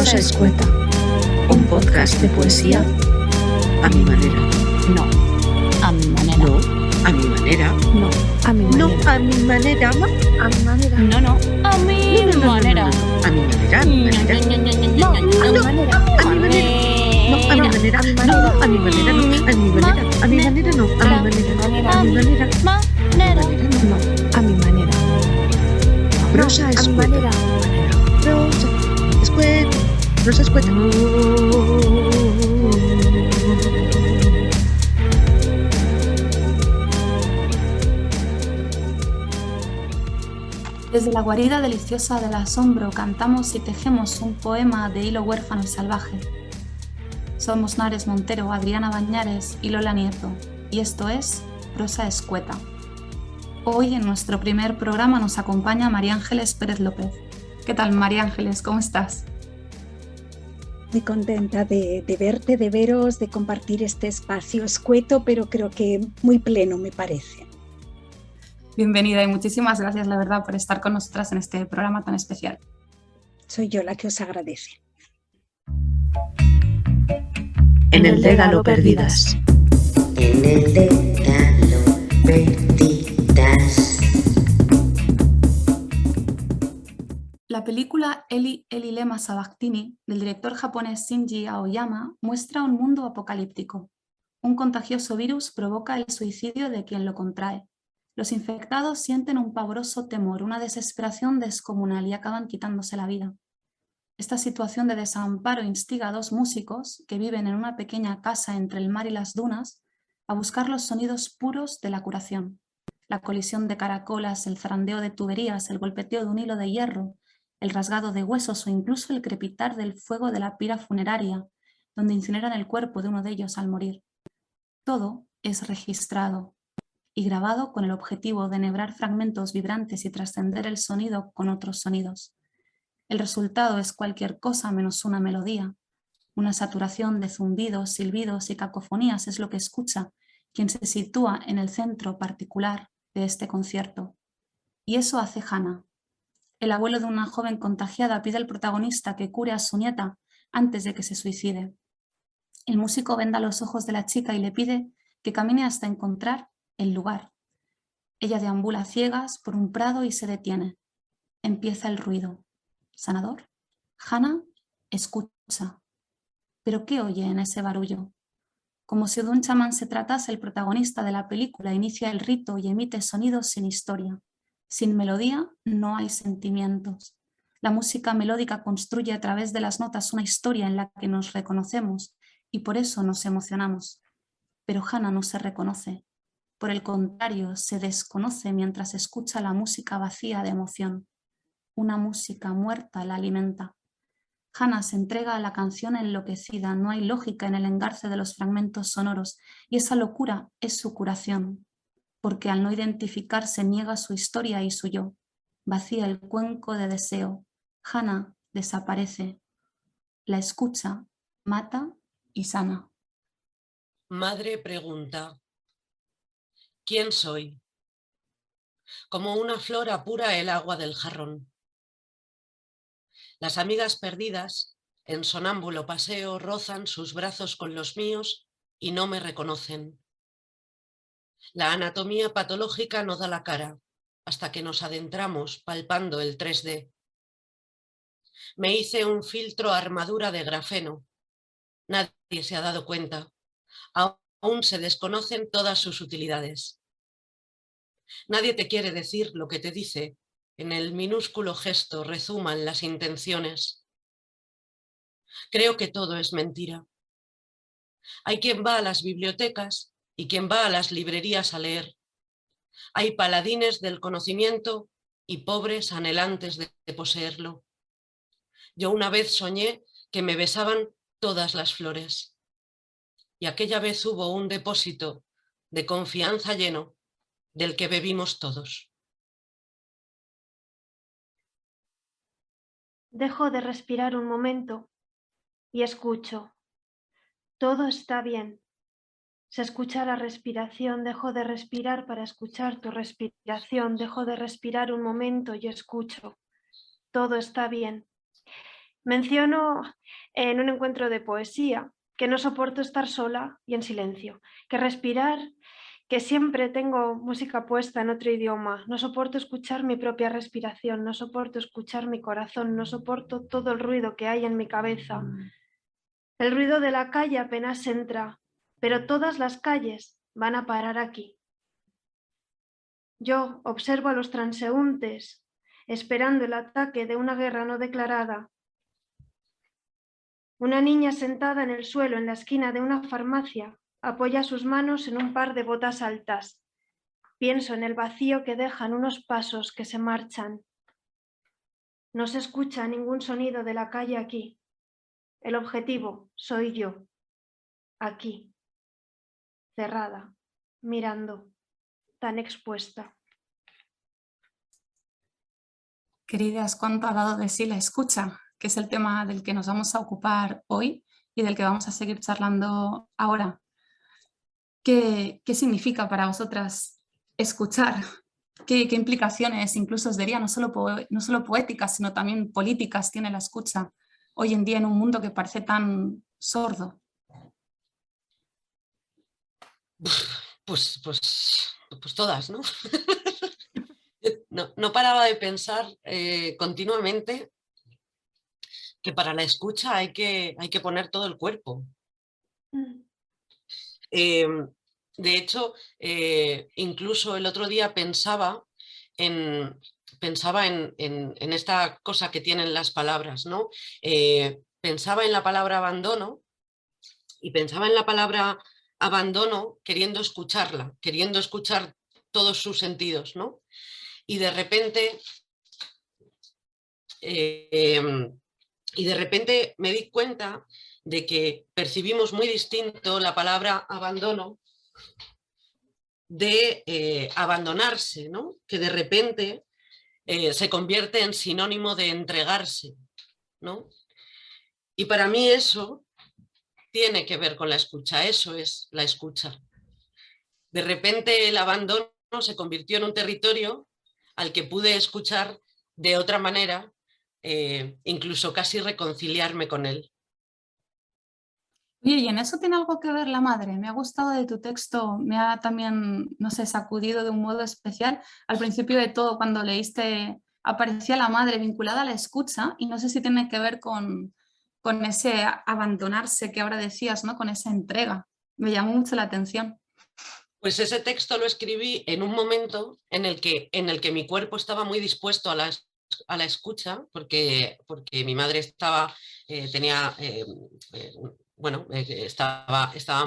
Prosa Escueta, un podcast de poesía a mi manera. No, a mi manera. No, a mi manera. No, a mi manera. No, a mi manera. A mi manera. No, no, a mi manera. A mi manera, a mi manera. No, a mi manera. A mi manera. No, a mi manera. No, a mi manera no. A mi manera. A mi manera no. A mi manera. A mi manera. No, a mi manera. Prosa a mi Escueta. manera. Prosa Escueta. Prosa Escueta. Desde la guarida deliciosa del asombro cantamos y tejemos un poema de hilo huérfano y salvaje. Somos Nares Montero, Adriana Bañares y Lola Nieto, y esto es Prosa Escueta. Hoy en nuestro primer programa nos acompaña María Ángeles Pérez López. ¿Qué tal, María Ángeles? ¿Cómo estás? Muy contenta de verte, de veros, de compartir este espacio escueto, pero creo que muy pleno, me parece. Bienvenida y muchísimas gracias, la verdad, por estar con nosotras en este programa tan especial. Soy yo la que os agradece. En el Dédalo Perdidas. En el Dédalo Perdidas. La película Eli Lema Sabachthani, del director japonés Shinji Aoyama, muestra un mundo apocalíptico. Un contagioso virus provoca el suicidio de quien lo contrae. Los infectados sienten un pavoroso temor, una desesperación descomunal y acaban quitándose la vida. Esta situación de desamparo instiga a dos músicos que viven en una pequeña casa entre el mar y las dunas a buscar los sonidos puros de la curación. La colisión de caracolas, el zarandeo de tuberías, el golpeteo de un hilo de hierro, el rasgado de huesos o incluso el crepitar del fuego de la pira funeraria, donde incineran el cuerpo de uno de ellos al morir. Todo es registrado y grabado con el objetivo de enhebrar fragmentos vibrantes y trascender el sonido con otros sonidos. El resultado es cualquier cosa menos una melodía. Una saturación de zumbidos, silbidos y cacofonías es lo que escucha quien se sitúa en el centro particular de este concierto. Y eso hace Hannah. El abuelo de una joven contagiada pide al protagonista que cure a su nieta antes de que se suicide. El músico venda los ojos de la chica y le pide que camine hasta encontrar el lugar. Ella deambula a ciegas por un prado y se detiene. Empieza el ruido. ¿Sanador? Hannah escucha. ¿Pero qué oye en ese barullo? Como si de un chamán se tratase, el protagonista de la película inicia el rito y emite sonidos sin historia. Sin melodía no hay sentimientos. La música melódica construye a través de las notas una historia en la que nos reconocemos y por eso nos emocionamos. Pero Hannah no se reconoce. Por el contrario, se desconoce mientras escucha la música vacía de emoción. Una música muerta la alimenta. Hannah se entrega a la canción enloquecida, no hay lógica en el engarce de los fragmentos sonoros y esa locura es su curación, porque al no identificarse niega su historia y su yo. Vacía el cuenco de deseo. Hannah desaparece. La escucha, mata y sana. Madre pregunta: ¿quién soy? Como una flor apura el agua del jarrón. Las amigas perdidas, en sonámbulo paseo, rozan sus brazos con los míos y no me reconocen. La anatomía patológica no da la cara hasta que nos adentramos palpando el 3D. Me hice un filtro armadura de grafeno. Nadie se ha dado cuenta. Aún se desconocen todas sus utilidades. Nadie te quiere decir lo que te dice. En el minúsculo gesto rezuman las intenciones. Creo que todo es mentira. Hay quien va a las bibliotecas y quien va a las librerías a leer. Hay paladines del conocimiento y pobres anhelantes de poseerlo. Yo una vez soñé que me besaban todas las flores. Y aquella vez hubo un depósito de confianza lleno del que bebimos todos. Dejo de respirar un momento y escucho. Todo está bien. Se escucha la respiración, dejo de respirar para escuchar tu respiración, dejo de respirar un momento y escucho. Todo está bien. Menciono en un encuentro de poesía que no soporto estar sola y en silencio, que respirar, que siempre tengo música puesta en otro idioma, no soporto escuchar mi propia respiración, no soporto escuchar mi corazón, no soporto todo el ruido que hay en mi cabeza. El ruido de la calle apenas entra, pero todas las calles van a parar aquí. Yo observo a los transeúntes, esperando el ataque de una guerra no declarada. Una niña sentada en el suelo en la esquina de una farmacia apoya sus manos en un par de botas altas. Pienso en el vacío que dejan unos pasos que se marchan. No se escucha ningún sonido de la calle aquí. El objetivo soy yo, aquí, cerrada, mirando, tan expuesta. Queridas, ¿cuánto ha dado de sí la escucha? Que es el tema del que nos vamos a ocupar hoy y del que vamos a seguir charlando ahora. ¿Qué significa para vosotras escuchar? ¿Qué implicaciones, incluso os diría, no solo poéticas, sino también políticas tiene la escucha hoy en día en un mundo que parece tan sordo? Pues todas, ¿no? No paraba de pensar continuamente que para la escucha hay que poner todo el cuerpo. De hecho, incluso el otro día pensaba en esta cosa que tienen las palabras, ¿no? Pensaba en la palabra abandono y pensaba en la palabra abandono queriendo escucharla, queriendo escuchar todos sus sentidos, ¿no? Y de repente me di cuenta de que percibimos muy distinto la palabra abandono de abandonarse, ¿no? Que de repente se convierte en sinónimo de entregarse, ¿no? Y para mí eso tiene que ver con la escucha, eso es la escucha. De repente el abandono se convirtió en un territorio al que pude escuchar de otra manera, incluso casi reconciliarme con él. Oye, y en eso tiene algo que ver la madre. Me ha gustado de tu texto, me ha también, no sé, sacudido de un modo especial. Al principio de todo, cuando leíste, aparecía la madre vinculada a la escucha y no sé si tiene que ver con ese abandonarse que ahora decías, ¿no? Con esa entrega. Me llamó mucho la atención. Pues ese texto lo escribí en un momento en el que mi cuerpo estaba muy dispuesto a la escucha, porque mi madre estaba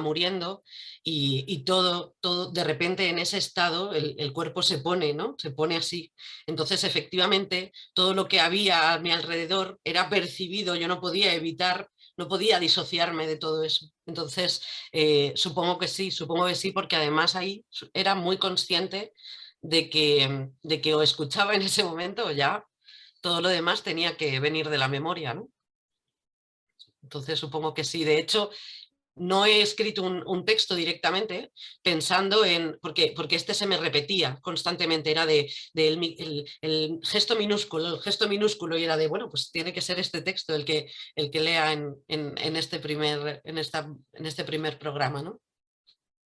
muriendo y todo de repente en ese estado el cuerpo se pone, ¿no? Se pone así. Entonces efectivamente todo lo que había a mi alrededor era percibido, yo no podía evitar, no podía disociarme de todo eso. Entonces supongo que sí, porque además ahí era muy consciente de que o escuchaba en ese momento o ya todo lo demás tenía que venir de la memoria, ¿no? Entonces supongo que sí. De hecho, no he escrito un texto directamente pensando en, porque este se me repetía constantemente, era el gesto minúsculo, y era de, bueno, pues tiene que ser este texto el que lea en este primer programa, ¿no?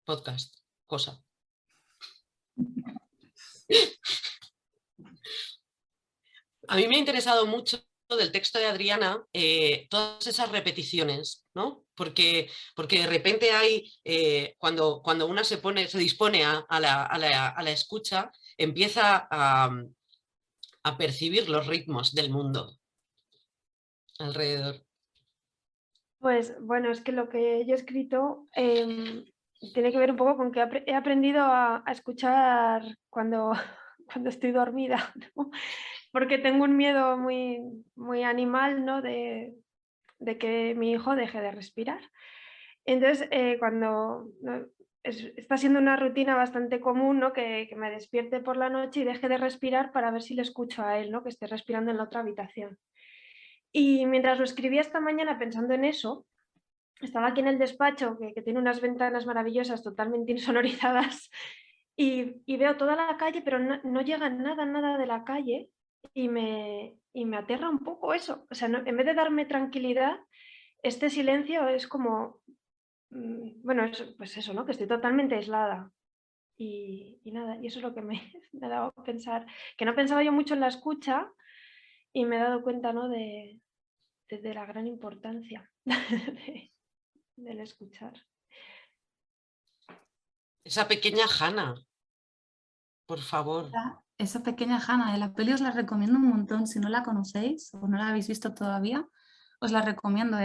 Podcast, cosa. A mí me ha interesado mucho del texto de Adriana todas esas repeticiones, ¿no? Porque de repente hay, cuando una se dispone a la escucha, empieza a percibir los ritmos del mundo alrededor. Pues bueno, es que lo que yo he escrito tiene que ver un poco con que he aprendido a escuchar cuando estoy dormida, ¿no? Porque tengo un miedo muy, muy animal, ¿no? De que mi hijo deje de respirar. Entonces, cuando está siendo una rutina bastante común, ¿no? Que me despierte por la noche y deje de respirar para ver si le escucho a él, ¿no? Que esté respirando en la otra habitación. Y mientras lo escribía esta mañana pensando en eso, estaba aquí en el despacho, que tiene unas ventanas maravillosas totalmente insonorizadas, y veo toda la calle, pero no llega nada de la calle, y me aterra un poco eso. O sea, en vez de darme tranquilidad, este silencio es como, bueno, pues eso, ¿no? Que estoy totalmente aislada. Y nada, y eso es lo que me ha dado a pensar, que no pensaba yo mucho en la escucha y me he dado cuenta, ¿no? de la gran importancia del escuchar. Esa pequeña Hannah, por favor. Esa pequeña Hannah de la peli os la recomiendo un montón. Si no la conocéis o no la habéis visto todavía, os la recomiendo.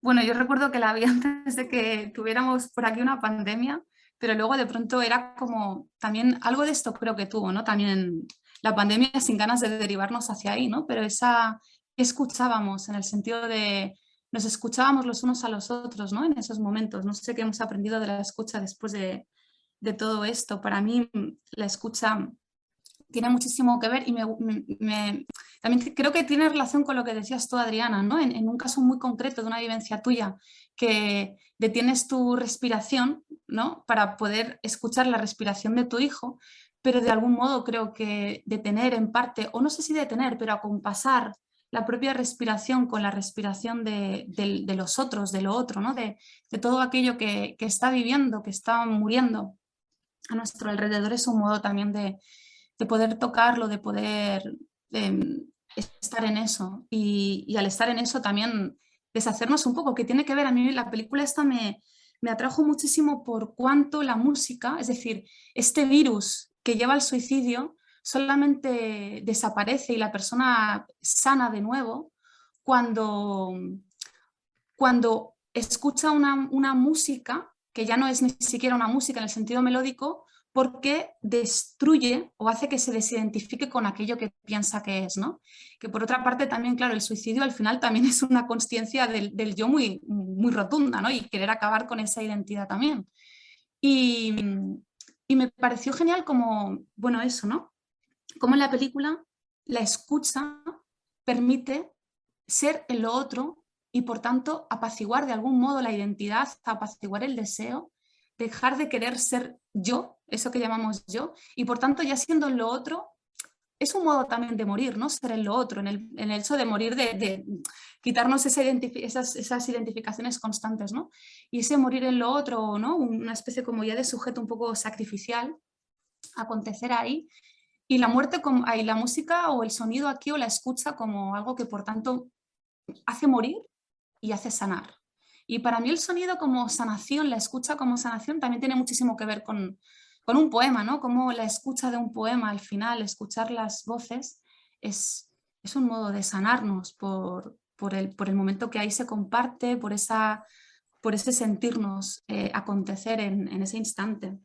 Bueno, yo recuerdo que la vi antes de que tuviéramos por aquí una pandemia, pero luego de pronto era como también algo de esto creo que tuvo, ¿no? También la pandemia sin ganas de derivarnos hacia ahí, ¿no? Pero escuchábamos en el sentido de nos escuchábamos los unos a los otros, ¿no? En esos momentos. No sé qué hemos aprendido de la escucha después de todo esto. Para mí la escucha tiene muchísimo que ver y también creo que tiene relación con lo que decías tú, Adriana, ¿no? En un caso muy concreto de una vivencia tuya, que detienes tu respiración, ¿no? Para poder escuchar la respiración de tu hijo, pero de algún modo creo que detener en parte, o no sé si detener, pero acompasar la propia respiración con la respiración de los otros, de lo otro, ¿no? De todo aquello que está viviendo, que está muriendo a nuestro alrededor, es un modo también de poder tocarlo, de poder estar en eso. Y al estar en eso también deshacernos un poco, que tiene que ver, a mí la película esta me atrajo muchísimo por cuánto la música, es decir, este virus que lleva al suicidio, solamente desaparece y la persona sana de nuevo cuando escucha una música que ya no es ni siquiera una música en el sentido melódico, porque destruye o hace que se desidentifique con aquello que piensa que es, ¿no? Que por otra parte también, claro, el suicidio al final también es una consciencia del yo muy, muy rotunda, ¿no? Y querer acabar con esa identidad también. Y me pareció genial como, bueno, eso, ¿no? Como en la película la escucha permite ser en lo otro y por tanto apaciguar de algún modo la identidad, apaciguar el deseo, dejar de querer ser yo, eso que llamamos yo, y por tanto ya siendo en lo otro, es un modo también de morir, ¿no? Ser en lo otro, en el hecho de morir, de quitarnos esas identificaciones constantes, ¿no? Y ese morir en lo otro, ¿no? Una especie como ya de sujeto un poco sacrificial, acontecer ahí, y la muerte, y la música o el sonido aquí o la escucha como algo que por tanto hace morir y hace sanar. Y para mí el sonido como sanación, la escucha como sanación, también tiene muchísimo que ver con un poema, ¿no? Como la escucha de un poema al final, escuchar las voces, es un modo de sanarnos por el momento que ahí se comparte, por ese sentirnos acontecer en ese instante.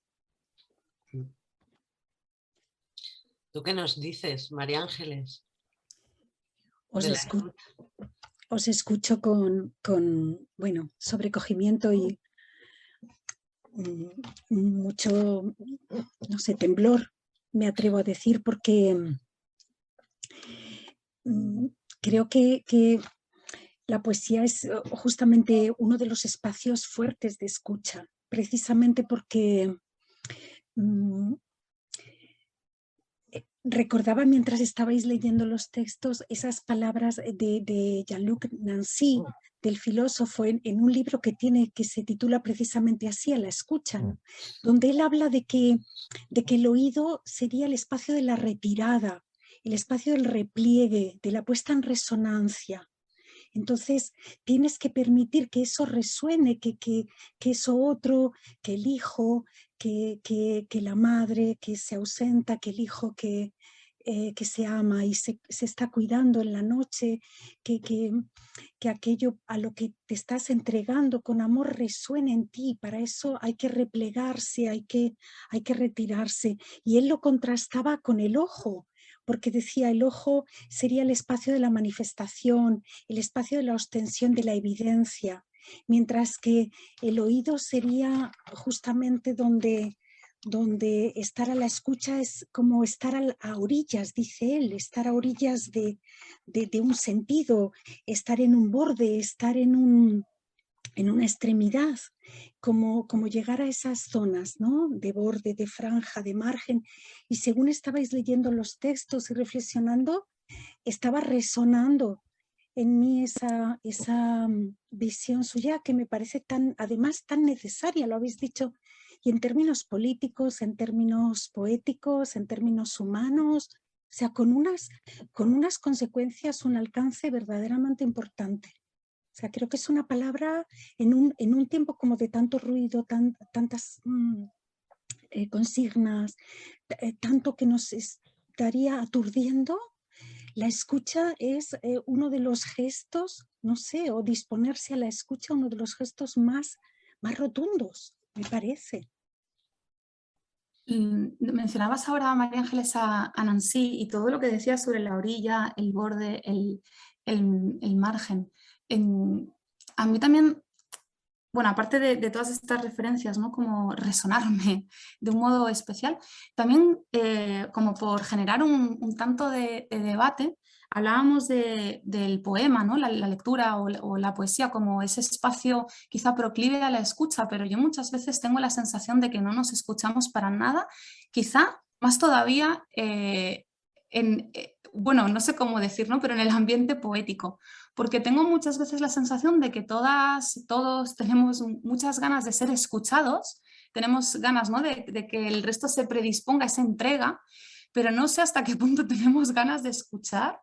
¿Tú qué nos dices, María Ángeles? Os escucho con bueno, sobrecogimiento y mucho, no sé, temblor, me atrevo a decir, porque creo que la poesía es justamente uno de los espacios fuertes de escucha, precisamente porque recordaba mientras estabais leyendo los textos esas palabras de Jean-Luc Nancy, del filósofo, en un libro que se titula precisamente así, A la escucha, donde él habla de que el oído sería el espacio de la retirada, el espacio del repliegue, de la puesta en resonancia. Entonces tienes que permitir que eso resuene, que eso otro, que el hijo, que la madre que se ausenta, que el hijo que se ama y se está cuidando en la noche, que aquello a lo que te estás entregando con amor resuene en ti. Para eso hay que replegarse, hay que retirarse. Y él lo contrastaba con el ojo, porque decía el ojo sería el espacio de la manifestación, el espacio de la ostensión de la evidencia, mientras que el oído sería justamente donde estar a la escucha es como estar a orillas, dice él, estar a orillas de un sentido, estar en un borde, estar en una extremidad. como llegar a esas zonas, ¿no? De borde, de franja, de margen. Y según estabais leyendo los textos y reflexionando, estaba resonando en mí esa visión suya que me parece además tan necesaria, lo habéis dicho, y en términos políticos, en términos poéticos, en términos humanos, o sea, con unas consecuencias, un alcance verdaderamente importante. O sea, creo que es una palabra en un tiempo como de tanto ruido, tantas consignas, tanto que nos estaría aturdiendo. La escucha es uno de los gestos, no sé, o disponerse a la escucha, uno de los gestos más rotundos, me parece. Mencionabas ahora, María Ángeles, a Nancy y todo lo que decías sobre la orilla, el borde, el margen. A mí también, bueno, aparte de todas estas referencias, ¿no? Como resonarme de un modo especial, también como por generar un tanto de debate, hablábamos del poema, ¿no? La lectura o la poesía como ese espacio quizá proclive a la escucha, pero yo muchas veces tengo la sensación de que no nos escuchamos para nada, quizá más todavía bueno, no sé cómo decir, ¿no? Pero en el ambiente poético, porque tengo muchas veces la sensación de que todos tenemos muchas ganas de ser escuchados, tenemos ganas, ¿no? de que el resto se predisponga a esa entrega, pero no sé hasta qué punto tenemos ganas de escuchar.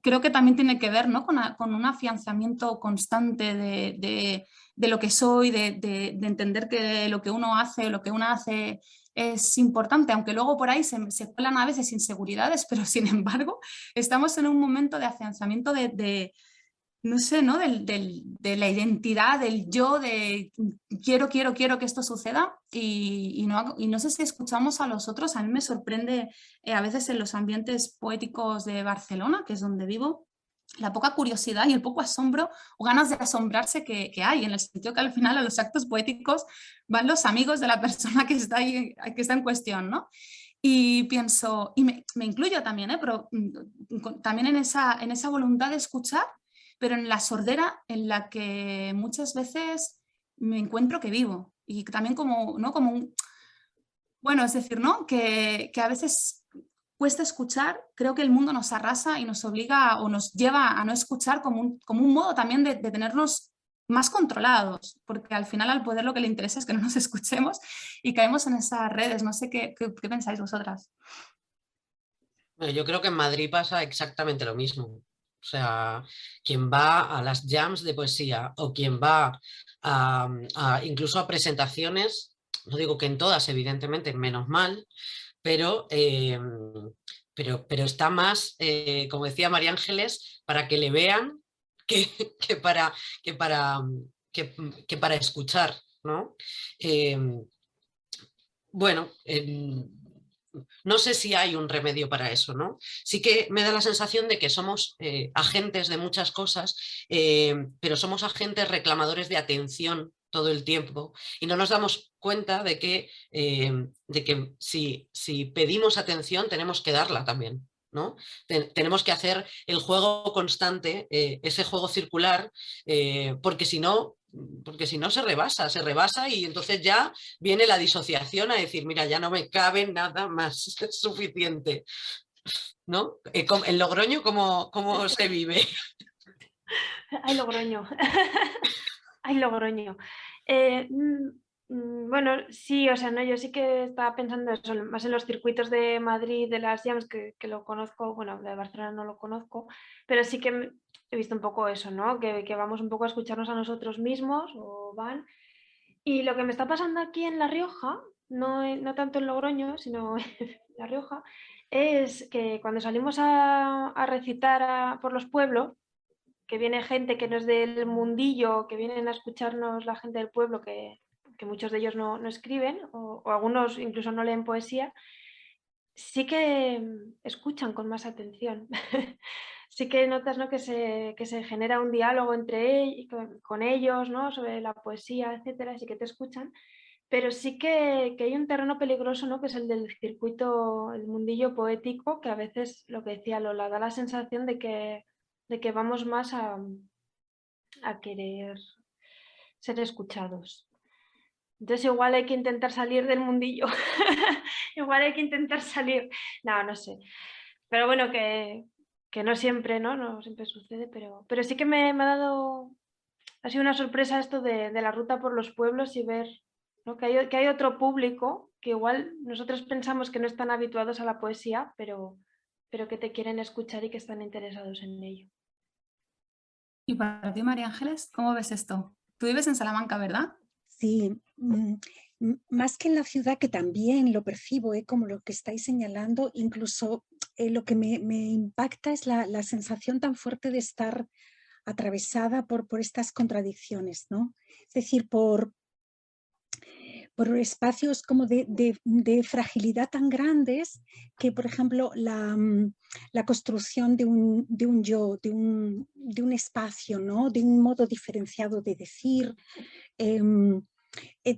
Creo que también tiene que ver, ¿no? con un afianzamiento constante de lo que soy, de entender que lo que uno hace, lo que una hace es importante, aunque luego por ahí se cuelan a veces inseguridades, pero sin embargo estamos en un momento de afianzamiento no sé, ¿no? De la identidad, del yo, de quiero que esto suceda y no sé si escuchamos a los otros. A mí me sorprende a veces en los ambientes poéticos de Barcelona, que es donde vivo, la poca curiosidad y el poco asombro o ganas de asombrarse que hay, en el sentido que al final a los actos poéticos van los amigos de la persona que está ahí, que está en cuestión, ¿no? Y pienso, y me incluyo también, pero también en esa voluntad de escuchar, pero en la sordera en la que muchas veces me encuentro que vivo. Y también como, ¿no? Bueno, es decir, ¿no? Que a veces cuesta escuchar, creo que el mundo nos arrasa y nos obliga o nos lleva a no escuchar como un modo también de tenernos más controlados, porque al final al poder lo que le interesa es que no nos escuchemos y caemos en esas redes. No sé qué pensáis vosotras. Bueno, yo creo que en Madrid pasa exactamente lo mismo. O sea, quien va a las jams de poesía o quien va incluso a presentaciones, no digo que en todas, evidentemente, menos mal, pero, pero está más, como decía María Ángeles, para que le vean que, que para, que, para, que para escuchar, ¿no? Bueno, no sé si hay un remedio para eso, ¿no? Sí que me da la sensación de que somos agentes de muchas cosas, pero somos agentes reclamadores de atención todo el tiempo y no nos damos cuenta de que si pedimos atención tenemos que darla también, ¿no? Tenemos que hacer el juego constante, ese juego circular, porque si no se rebasa y entonces ya viene la disociación a decir, mira, ya no me cabe nada más, es suficiente, ¿no? En Logroño, ¿cómo se vive? Ay, Logroño. Ay, Logroño. Bueno, sí, o sea, no, yo sí que estaba pensando eso, más en los circuitos de Madrid, de las jams, que lo conozco, bueno, de Barcelona no lo conozco, pero sí que he visto un poco eso, ¿no? Que vamos un poco a escucharnos a nosotros mismos, o van. Y lo que me está pasando aquí en La Rioja, no tanto en Logroño, sino en La Rioja, es que cuando salimos a recitar por los pueblos, que viene gente que no es del mundillo, que vienen a escucharnos la gente del pueblo, que muchos de ellos no escriben, o algunos incluso no leen poesía, sí que escuchan con más atención. Sí que notas, ¿no? que se genera un diálogo con ellos, ¿no? Sobre la poesía, etcétera, sí que te escuchan, pero sí que hay un terreno peligroso, ¿no? Que es el del circuito, el mundillo poético, que a veces, lo que decía Lola, da la sensación de que vamos más a querer ser escuchados. Entonces igual hay que intentar salir del mundillo. Igual hay que intentar salir. No sé. Pero bueno, que no siempre, ¿no? No siempre sucede, pero sí que me ha dado... Ha sido una sorpresa esto de la ruta por los pueblos y ver, ¿no? que hay otro público que igual nosotros pensamos que no están habituados a la poesía, pero que te quieren escuchar y que están interesados en ello. Y para ti, María Ángeles, ¿cómo ves esto? Tú vives en Salamanca, ¿verdad? Sí, más que en la ciudad, que también lo percibo, como lo que estáis señalando, incluso lo que me impacta es la sensación tan fuerte de estar atravesada por estas contradicciones, ¿no? Es decir, por espacios como de fragilidad tan grandes que, por ejemplo, la construcción de un yo, de un espacio, ¿no? De un modo diferenciado de decir,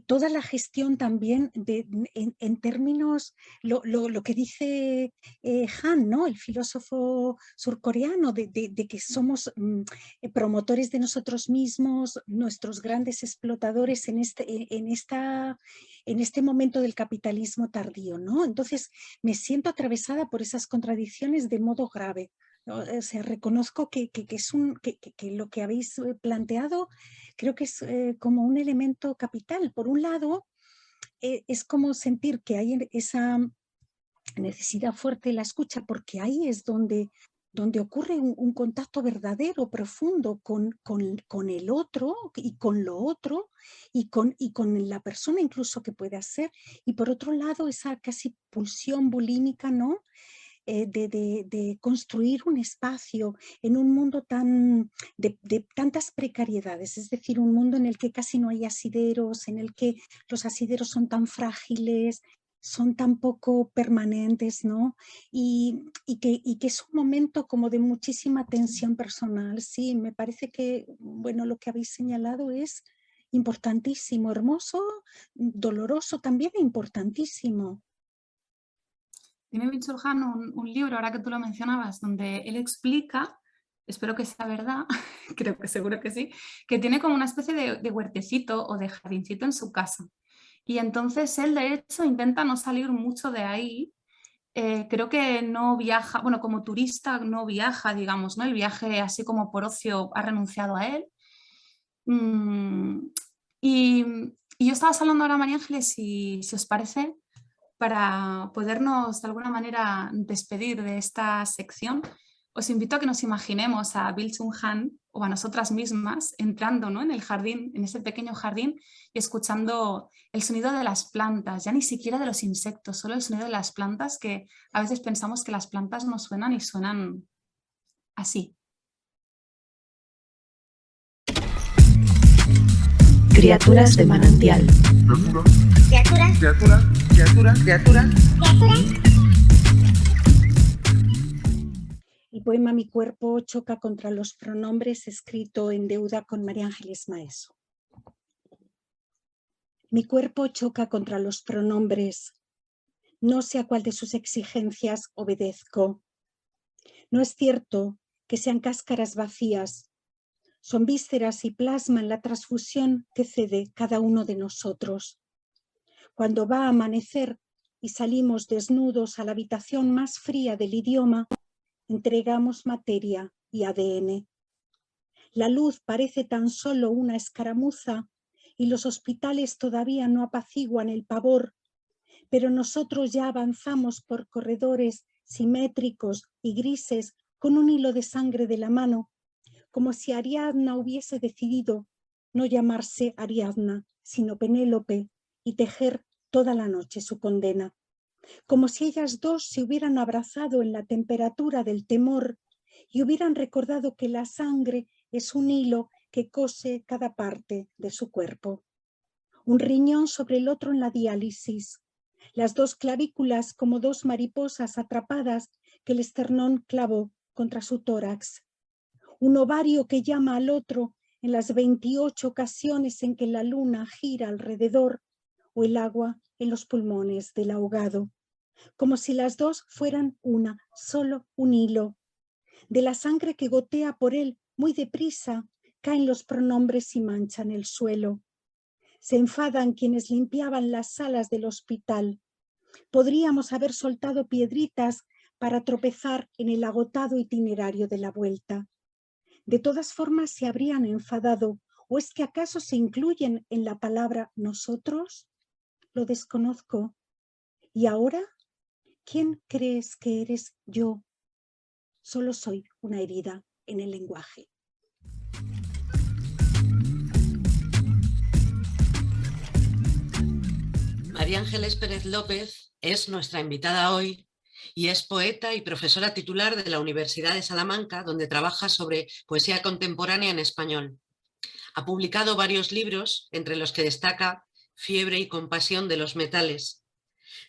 toda la gestión también en términos, lo que dice Han, ¿no? El filósofo surcoreano, de que somos promotores de nosotros mismos, nuestros grandes explotadores en este momento del capitalismo tardío, ¿no? Entonces me siento atravesada por esas contradicciones de modo grave, ¿no? O sea, reconozco que lo que habéis planteado creo que es como un elemento capital. Por un lado, es como sentir que hay esa necesidad fuerte de la escucha, porque ahí es donde ocurre un contacto verdadero, profundo con el otro y con lo otro y con la persona incluso que pueda ser. Y por otro lado, esa casi pulsión bulímica, ¿no? De construir un espacio en un mundo de tantas precariedades, es decir, un mundo en el que casi no hay asideros, en el que los asideros son tan frágiles, son tan poco permanentes, ¿no? Y que es un momento como de muchísima tensión personal. Sí, me parece que, bueno, lo que habéis señalado es importantísimo, hermoso, doloroso también, importantísimo. Tiene Byung-Chul Han un libro, ahora que tú lo mencionabas, donde él explica, espero que sea verdad, creo que seguro que sí, que tiene como una especie de huertecito o de jardincito en su casa. Y entonces él, de hecho, intenta no salir mucho de ahí. Creo que no viaja, bueno, como turista no viaja, digamos, ¿no? El viaje así como por ocio ha renunciado a él. Y yo estaba hablando ahora, María Ángeles, si os parece, para podernos de alguna manera despedir de esta sección, os invito a que nos imaginemos a Byung-Chul Han o a nosotras mismas entrando, ¿no? En el jardín, en ese pequeño jardín, y escuchando el sonido de las plantas, ya ni siquiera de los insectos, solo el sonido de las plantas, que a veces pensamos que las plantas no suenan y suenan así. Criaturas de manantial. Criaturas. El poema Mi cuerpo choca contra los pronombres, escrito en deuda con María Ángeles Maeso. Mi cuerpo choca contra los pronombres. No sé a cuál de sus exigencias obedezco. No es cierto que sean cáscaras vacías. Son vísceras y plasman la transfusión que cede cada uno de nosotros. Cuando va a amanecer y salimos desnudos a la habitación más fría del idioma, entregamos materia y ADN. La luz parece tan solo una escaramuza y los hospitales todavía no apaciguan el pavor, pero nosotros ya avanzamos por corredores simétricos y grises con un hilo de sangre de la mano, como si Ariadna hubiese decidido no llamarse Ariadna, sino Penélope, y tejer toda la noche su condena. Como si ellas dos se hubieran abrazado en la temperatura del temor y hubieran recordado que la sangre es un hilo que cose cada parte de su cuerpo. Un riñón sobre el otro en la diálisis. Las dos clavículas como dos mariposas atrapadas que el esternón clavó contra su tórax. Un ovario que llama al otro en las 28 ocasiones en que la luna gira alrededor, o el agua en los pulmones del ahogado, como si las dos fueran una, solo un hilo. De la sangre que gotea por él muy deprisa, caen los pronombres y manchan el suelo. Se enfadan quienes limpiaban las salas del hospital. Podríamos haber soltado piedritas para tropezar en el agotado itinerario de la vuelta. De todas formas se habrían enfadado, ¿o es que acaso se incluyen en la palabra nosotros? Lo desconozco. ¿Y ahora? ¿Quién crees que eres yo? Solo soy una herida en el lenguaje. María Ángeles Pérez López es nuestra invitada hoy y es poeta y profesora titular de la Universidad de Salamanca, donde trabaja sobre poesía contemporánea en español. Ha publicado varios libros, entre los que destaca Fiebre y compasión de los metales.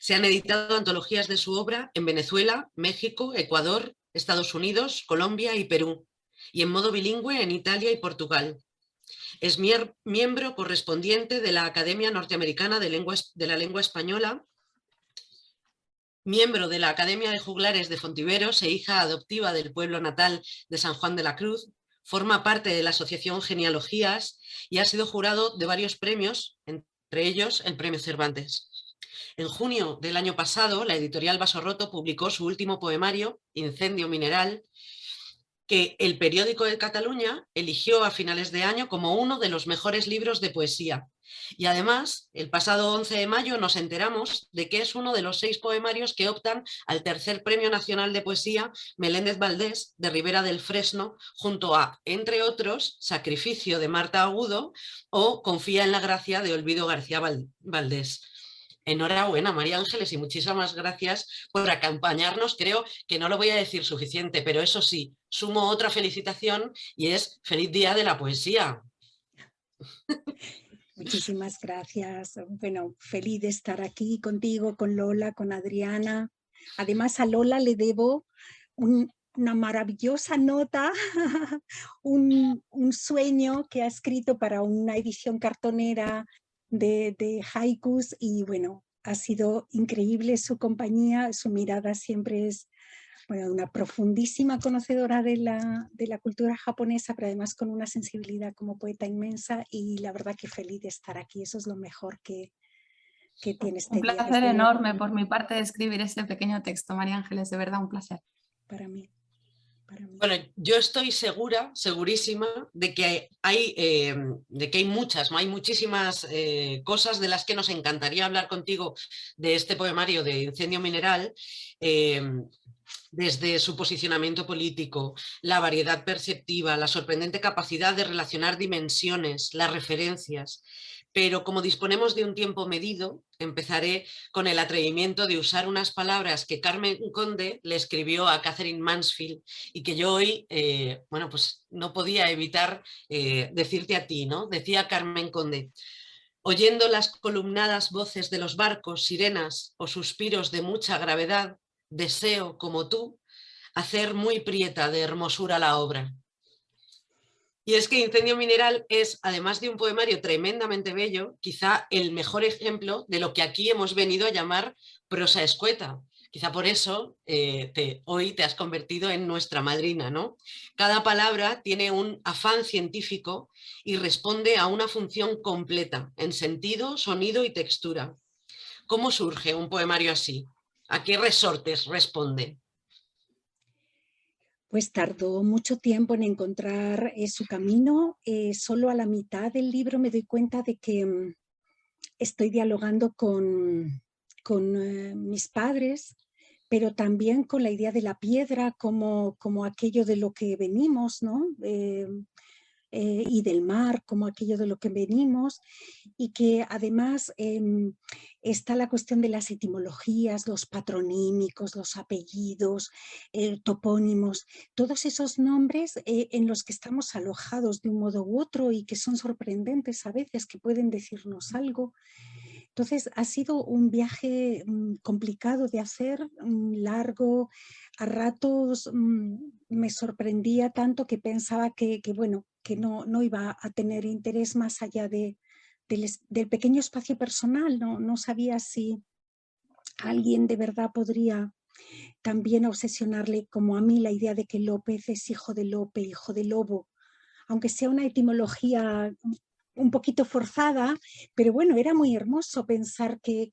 Se han editado antologías de su obra en Venezuela, México, Ecuador, Estados Unidos, Colombia y Perú, y en modo bilingüe en Italia y Portugal. Es miembro correspondiente de la Academia Norteamericana de la Lengua Española, miembro de la Academia de Juglares de Fontiveros e hija adoptiva del pueblo natal de San Juan de la Cruz. Forma parte de la Asociación Genealogías y ha sido jurado de varios premios, entre ellos el Premio Cervantes. En junio del año pasado, la editorial Vaso Roto publicó su último poemario, Incendio Mineral, que el Periódico de Cataluña eligió a finales de año como uno de los mejores libros de poesía. Y además, el pasado 11 de mayo nos enteramos de que es uno de los 6 poemarios que optan al tercer Premio Nacional de Poesía Meléndez Valdés de Ribera del Fresno, junto a, entre otros, Sacrificio de Marta Agudo o Confía en la gracia de Olvido García Valdés. Enhorabuena, María Ángeles, y muchísimas gracias por acompañarnos. Creo que no lo voy a decir suficiente, pero eso sí, sumo otra felicitación y es Feliz Día de la Poesía. Muchísimas gracias. Bueno, feliz de estar aquí contigo, con Lola, con Adriana. Además, a Lola le debo una maravillosa nota, un sueño que ha escrito para una edición cartonera de haikus, y bueno, ha sido increíble su compañía, su mirada siempre es, bueno, una profundísima conocedora de la cultura japonesa, pero además con una sensibilidad como poeta inmensa, y la verdad que feliz de estar aquí. Eso es lo mejor que tiene este día. Un placer enorme por mi parte de escribir este pequeño texto, María Ángeles, de verdad un placer. Para mí. Bueno, yo estoy segurísima de que hay muchísimas cosas de las que nos encantaría hablar contigo de este poemario de Incendio Mineral, desde su posicionamiento político, la variedad perceptiva, la sorprendente capacidad de relacionar dimensiones, las referencias. Pero como disponemos de un tiempo medido, empezaré con el atrevimiento de usar unas palabras que Carmen Conde le escribió a Catherine Mansfield y que yo hoy, bueno, pues no podía evitar decirte a ti, ¿no? Decía Carmen Conde: oyendo las columnadas voces de los barcos, sirenas o suspiros de mucha gravedad, deseo, como tú, hacer muy prieta de hermosura la obra. Y es que Incendio Mineral es, además de un poemario tremendamente bello, quizá el mejor ejemplo de lo que aquí hemos venido a llamar prosa escueta. Quizá por eso hoy te has convertido en nuestra madrina, ¿no? Cada palabra tiene un afán científico y responde a una función completa en sentido, sonido y textura. ¿Cómo surge un poemario así? ¿A qué resortes responde? Pues tardó mucho tiempo en encontrar su camino. Solo a la mitad del libro me doy cuenta de que estoy dialogando con mis padres, pero también con la idea de la piedra como aquello de lo que venimos, ¿no? Y del mar como aquello de lo que venimos, y que además está la cuestión de las etimologías, los patronímicos, los apellidos, topónimos, todos esos nombres en los que estamos alojados de un modo u otro y que son sorprendentes a veces, que pueden decirnos algo. Entonces ha sido un viaje complicado de hacer, largo, a ratos me sorprendía tanto que pensaba que bueno, que no iba a tener interés más allá del pequeño espacio personal. No sabía si alguien de verdad podría también obsesionarle como a mí la idea de que López es hijo de Lope, hijo de lobo, aunque sea una etimología un poquito forzada, pero bueno, era muy hermoso pensar que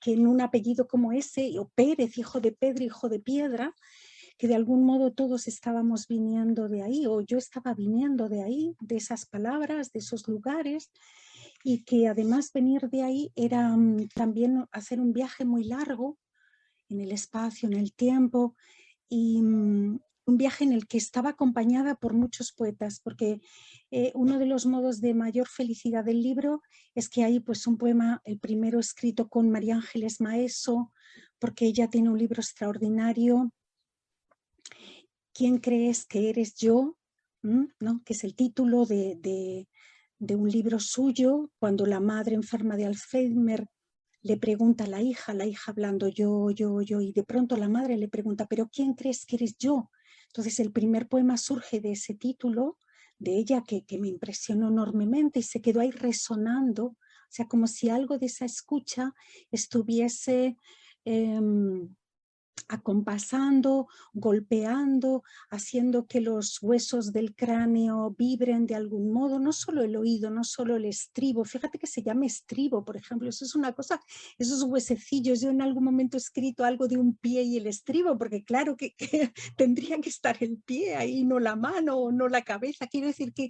en un apellido como ese, o Pérez, hijo de Pedro, hijo de piedra, que de algún modo todos estábamos viniendo de ahí, o yo estaba viniendo de ahí, de esas palabras, de esos lugares, y que además venir de ahí era también hacer un viaje muy largo en el espacio, en el tiempo, y un viaje en el que estaba acompañada por muchos poetas, porque uno de los modos de mayor felicidad del libro es que hay pues un poema, el primero escrito con María Ángeles Maeso, porque ella tiene un libro extraordinario, ¿Quién crees que eres yo? ¿No? Que es el título de un libro suyo, cuando la madre enferma de Alzheimer le pregunta a la hija hablando yo, y de pronto la madre le pregunta, ¿pero quién crees que eres yo? Entonces el primer poema surge de ese título, de ella, que me impresionó enormemente y se quedó ahí resonando, o sea, como si algo de esa escucha estuviese acompasando, golpeando, haciendo que los huesos del cráneo vibren de algún modo, no solo el oído, no solo el estribo, fíjate que se llama estribo, por ejemplo, eso es una cosa, esos huesecillos, yo en algún momento he escrito algo de un pie y el estribo, porque claro que tendría que estar el pie ahí, no la mano o no la cabeza, quiero decir que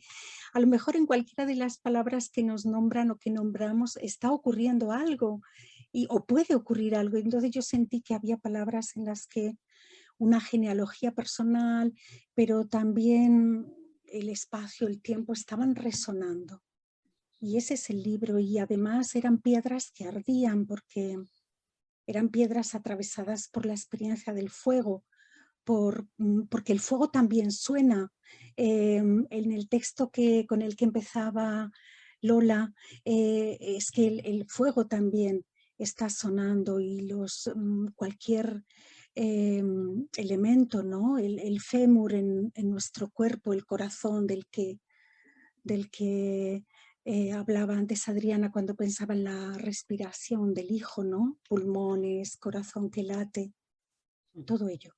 a lo mejor en cualquiera de las palabras que nos nombran o que nombramos está ocurriendo algo, o puede ocurrir algo. Entonces yo sentí que había palabras en las que una genealogía personal, pero también el espacio, el tiempo estaban resonando. Y ese es el libro, y además eran piedras que ardían porque eran piedras atravesadas por la experiencia del fuego, porque el fuego también suena. En el texto con el que empezaba Lola, es que el fuego también está sonando, y cualquier elemento, ¿no? El fémur en nuestro cuerpo, el corazón del que hablaba antes Adriana cuando pensaba en la respiración del hijo, ¿no? Pulmones, corazón que late, todo ello.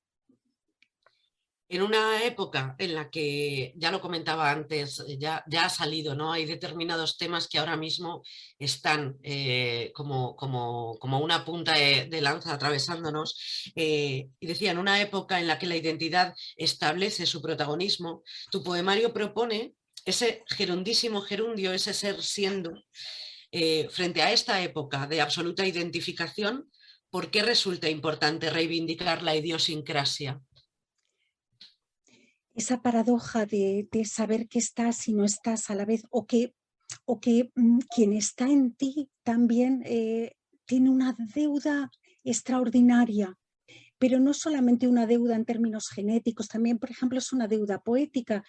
En una época en la que, ya lo comentaba antes, ya ha salido, ¿no? Hay determinados temas que ahora mismo están como una punta de lanza atravesándonos. Y decía, en una época en la que la identidad establece su protagonismo, tu poemario propone ese gerundísimo gerundio, ese ser siendo, frente a esta época de absoluta identificación. ¿Por qué resulta importante reivindicar la idiosincrasia? Esa paradoja de saber que estás y no estás a la vez, o que quien está en ti también tiene una deuda extraordinaria, pero no solamente una deuda en términos genéticos, también, por ejemplo, es una deuda poética,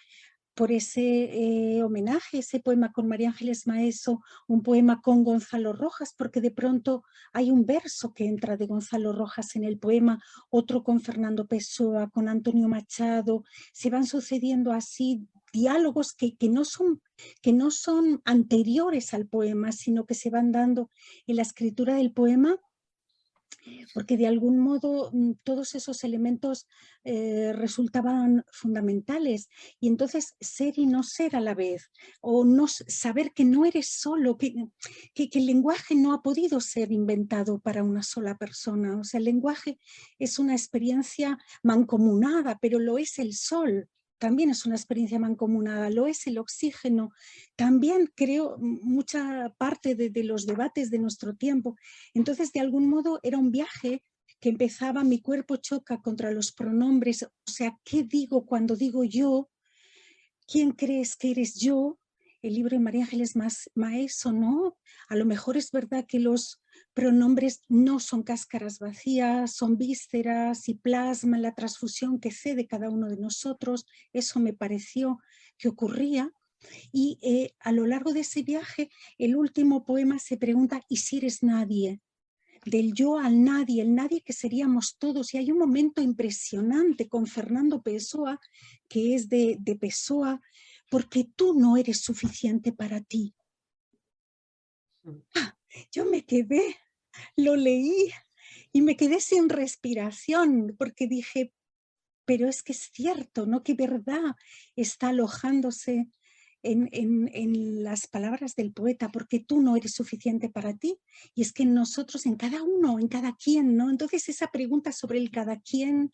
por ese homenaje, ese poema con María Ángeles Maeso, un poema con Gonzalo Rojas, porque de pronto hay un verso que entra de Gonzalo Rojas en el poema, otro con Fernando Pessoa, con Antonio Machado, se van sucediendo así diálogos que no son anteriores al poema, sino que se van dando en la escritura del poema, porque de algún modo todos esos elementos resultaban fundamentales, y entonces ser y no ser a la vez, o no saber que no eres solo, que el lenguaje no ha podido ser inventado para una sola persona, o sea, el lenguaje es una experiencia mancomunada, pero lo es el sol, también es una experiencia mancomunada, lo es el oxígeno, también creo mucha parte de los debates de nuestro tiempo. Entonces, de algún modo era un viaje que empezaba, mi cuerpo choca contra los pronombres, o sea, ¿qué digo cuando digo yo? ¿Quién crees que eres yo? El libro de María Ángeles Maeso, ¿no? A lo mejor es verdad que los pronombres no son cáscaras vacías, son vísceras y plasman la transfusión que cede cada uno de nosotros. Eso me pareció que ocurría. Y a lo largo de ese viaje, el último poema se pregunta, ¿y si eres nadie? Del yo al nadie, el nadie que seríamos todos. Y hay un momento impresionante con Fernando Pessoa, que es de Pessoa, porque tú no eres suficiente para ti. Yo me quedé, lo leí y me quedé sin respiración, porque dije, pero es que es cierto, ¿no? Que verdad está alojándose en las palabras del poeta, porque tú no eres suficiente para ti, y es que nosotros, en cada uno, en cada quien, ¿no? Entonces esa pregunta sobre el cada quien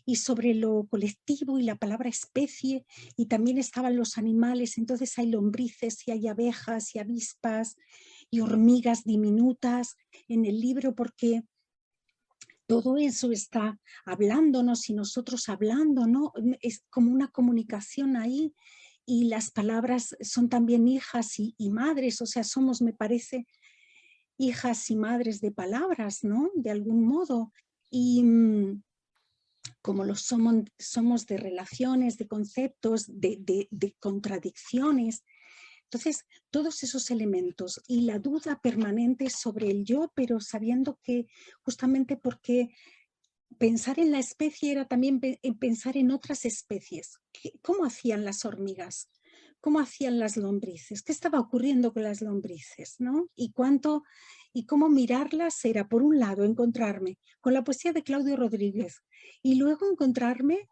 y sobre lo colectivo y la palabra especie, y también estaban los animales, entonces hay lombrices y hay abejas y avispas y hormigas diminutas en el libro, porque todo eso está hablándonos y nosotros hablando, ¿no? Es como una comunicación ahí, y las palabras son también hijas y madres, o sea, somos, me parece, hijas y madres de palabras, ¿no? De algún modo. Y como lo somos de relaciones, de conceptos, de contradicciones. Entonces, todos esos elementos y la duda permanente sobre el yo, pero sabiendo que justamente porque pensar en la especie era también pensar en otras especies. ¿Cómo hacían las hormigas? ¿Cómo hacían las lombrices? ¿Qué estaba ocurriendo con las lombrices? ¿No? Y cómo mirarlas era, por un lado, encontrarme con la poesía de Claudio Rodríguez y luego encontrarme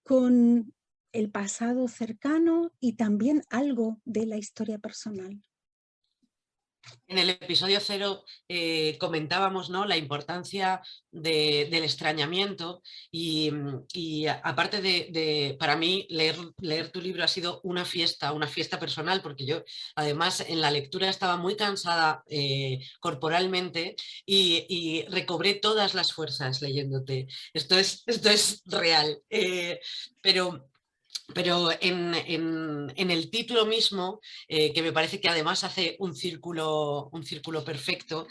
con el pasado cercano y también algo de la historia personal. En el episodio 0 comentábamos, ¿no?, la importancia del extrañamiento y aparte para mí leer tu libro ha sido una fiesta personal, porque yo además en la lectura estaba muy cansada corporalmente y recobré todas las fuerzas leyéndote. Esto es real, pero en el título mismo, que me parece que además hace un círculo perfecto,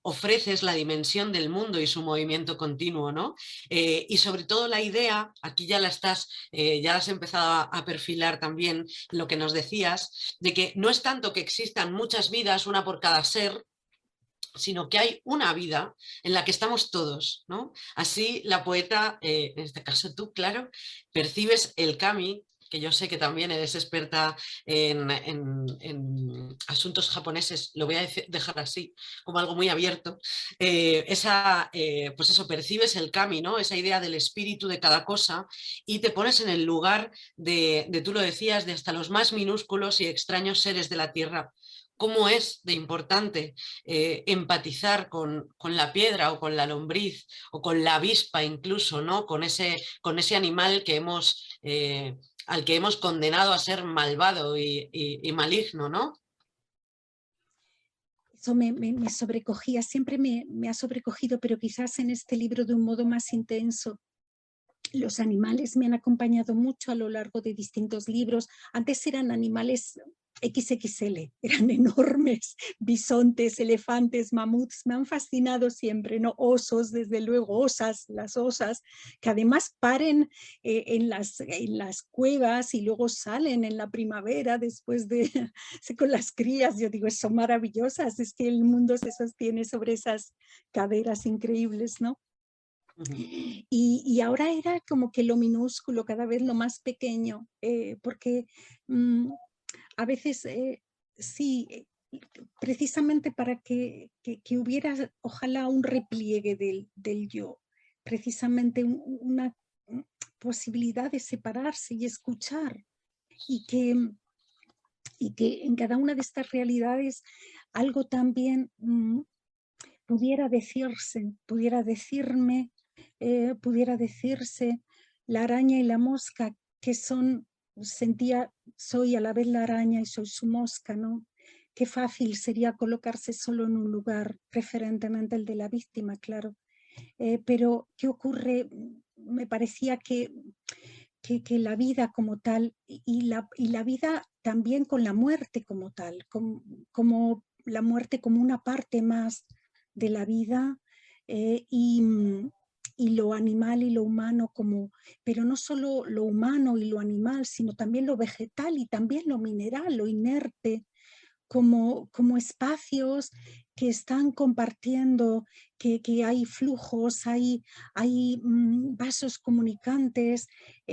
ofreces la dimensión del mundo y su movimiento continuo, ¿no? Y sobre todo la idea, aquí ya la has empezado a perfilar también, lo que nos decías, de que no es tanto que existan muchas vidas, una por cada ser, sino que hay una vida en la que estamos todos, ¿no? Así la poeta, en este caso tú, claro, percibes el kami, que yo sé que también eres experta en asuntos japoneses, lo voy a dejar así, como algo muy abierto, pues eso, percibes el kami, ¿no? Esa idea del espíritu de cada cosa y te pones en el lugar tú lo decías, de hasta los más minúsculos y extraños seres de la tierra. ¿Cómo es de importante empatizar con la piedra o con la lombriz o con la avispa incluso, ¿no? Con ese animal al que hemos condenado a ser malvado y maligno, ¿no? Eso me sobrecogía, siempre me ha sobrecogido, pero quizás en este libro de un modo más intenso. Los animales me han acompañado mucho a lo largo de distintos libros. Antes eran animales XXL, eran enormes, bisontes, elefantes, mamuts, me han fascinado siempre, ¿no? Osos, desde luego, osas, las osas, que además paren en las cuevas y luego salen en la primavera después con las crías. Yo digo, son maravillosas, es que el mundo se sostiene sobre esas caderas increíbles, ¿no? Y ahora era como que lo minúsculo, cada vez lo más pequeño, porque a veces sí, precisamente para que hubiera ojalá un repliegue del yo, precisamente una posibilidad de separarse y escuchar, y que en cada una de estas realidades algo también pudiera decirse, pudiera decirme, pudiera decirse la araña y la mosca, que soy a la vez la araña y soy su mosca, ¿no? Qué fácil sería colocarse solo en un lugar, preferentemente el de la víctima, claro. Pero, ¿qué ocurre? Me parecía que la vida como tal, y la vida también con la muerte como tal, como la muerte como una parte más de la vida, y lo animal y lo humano pero no solo lo humano y lo animal, sino también lo vegetal y también lo mineral, lo inerte, como espacios que están compartiendo, que hay flujos, hay vasos comunicantes,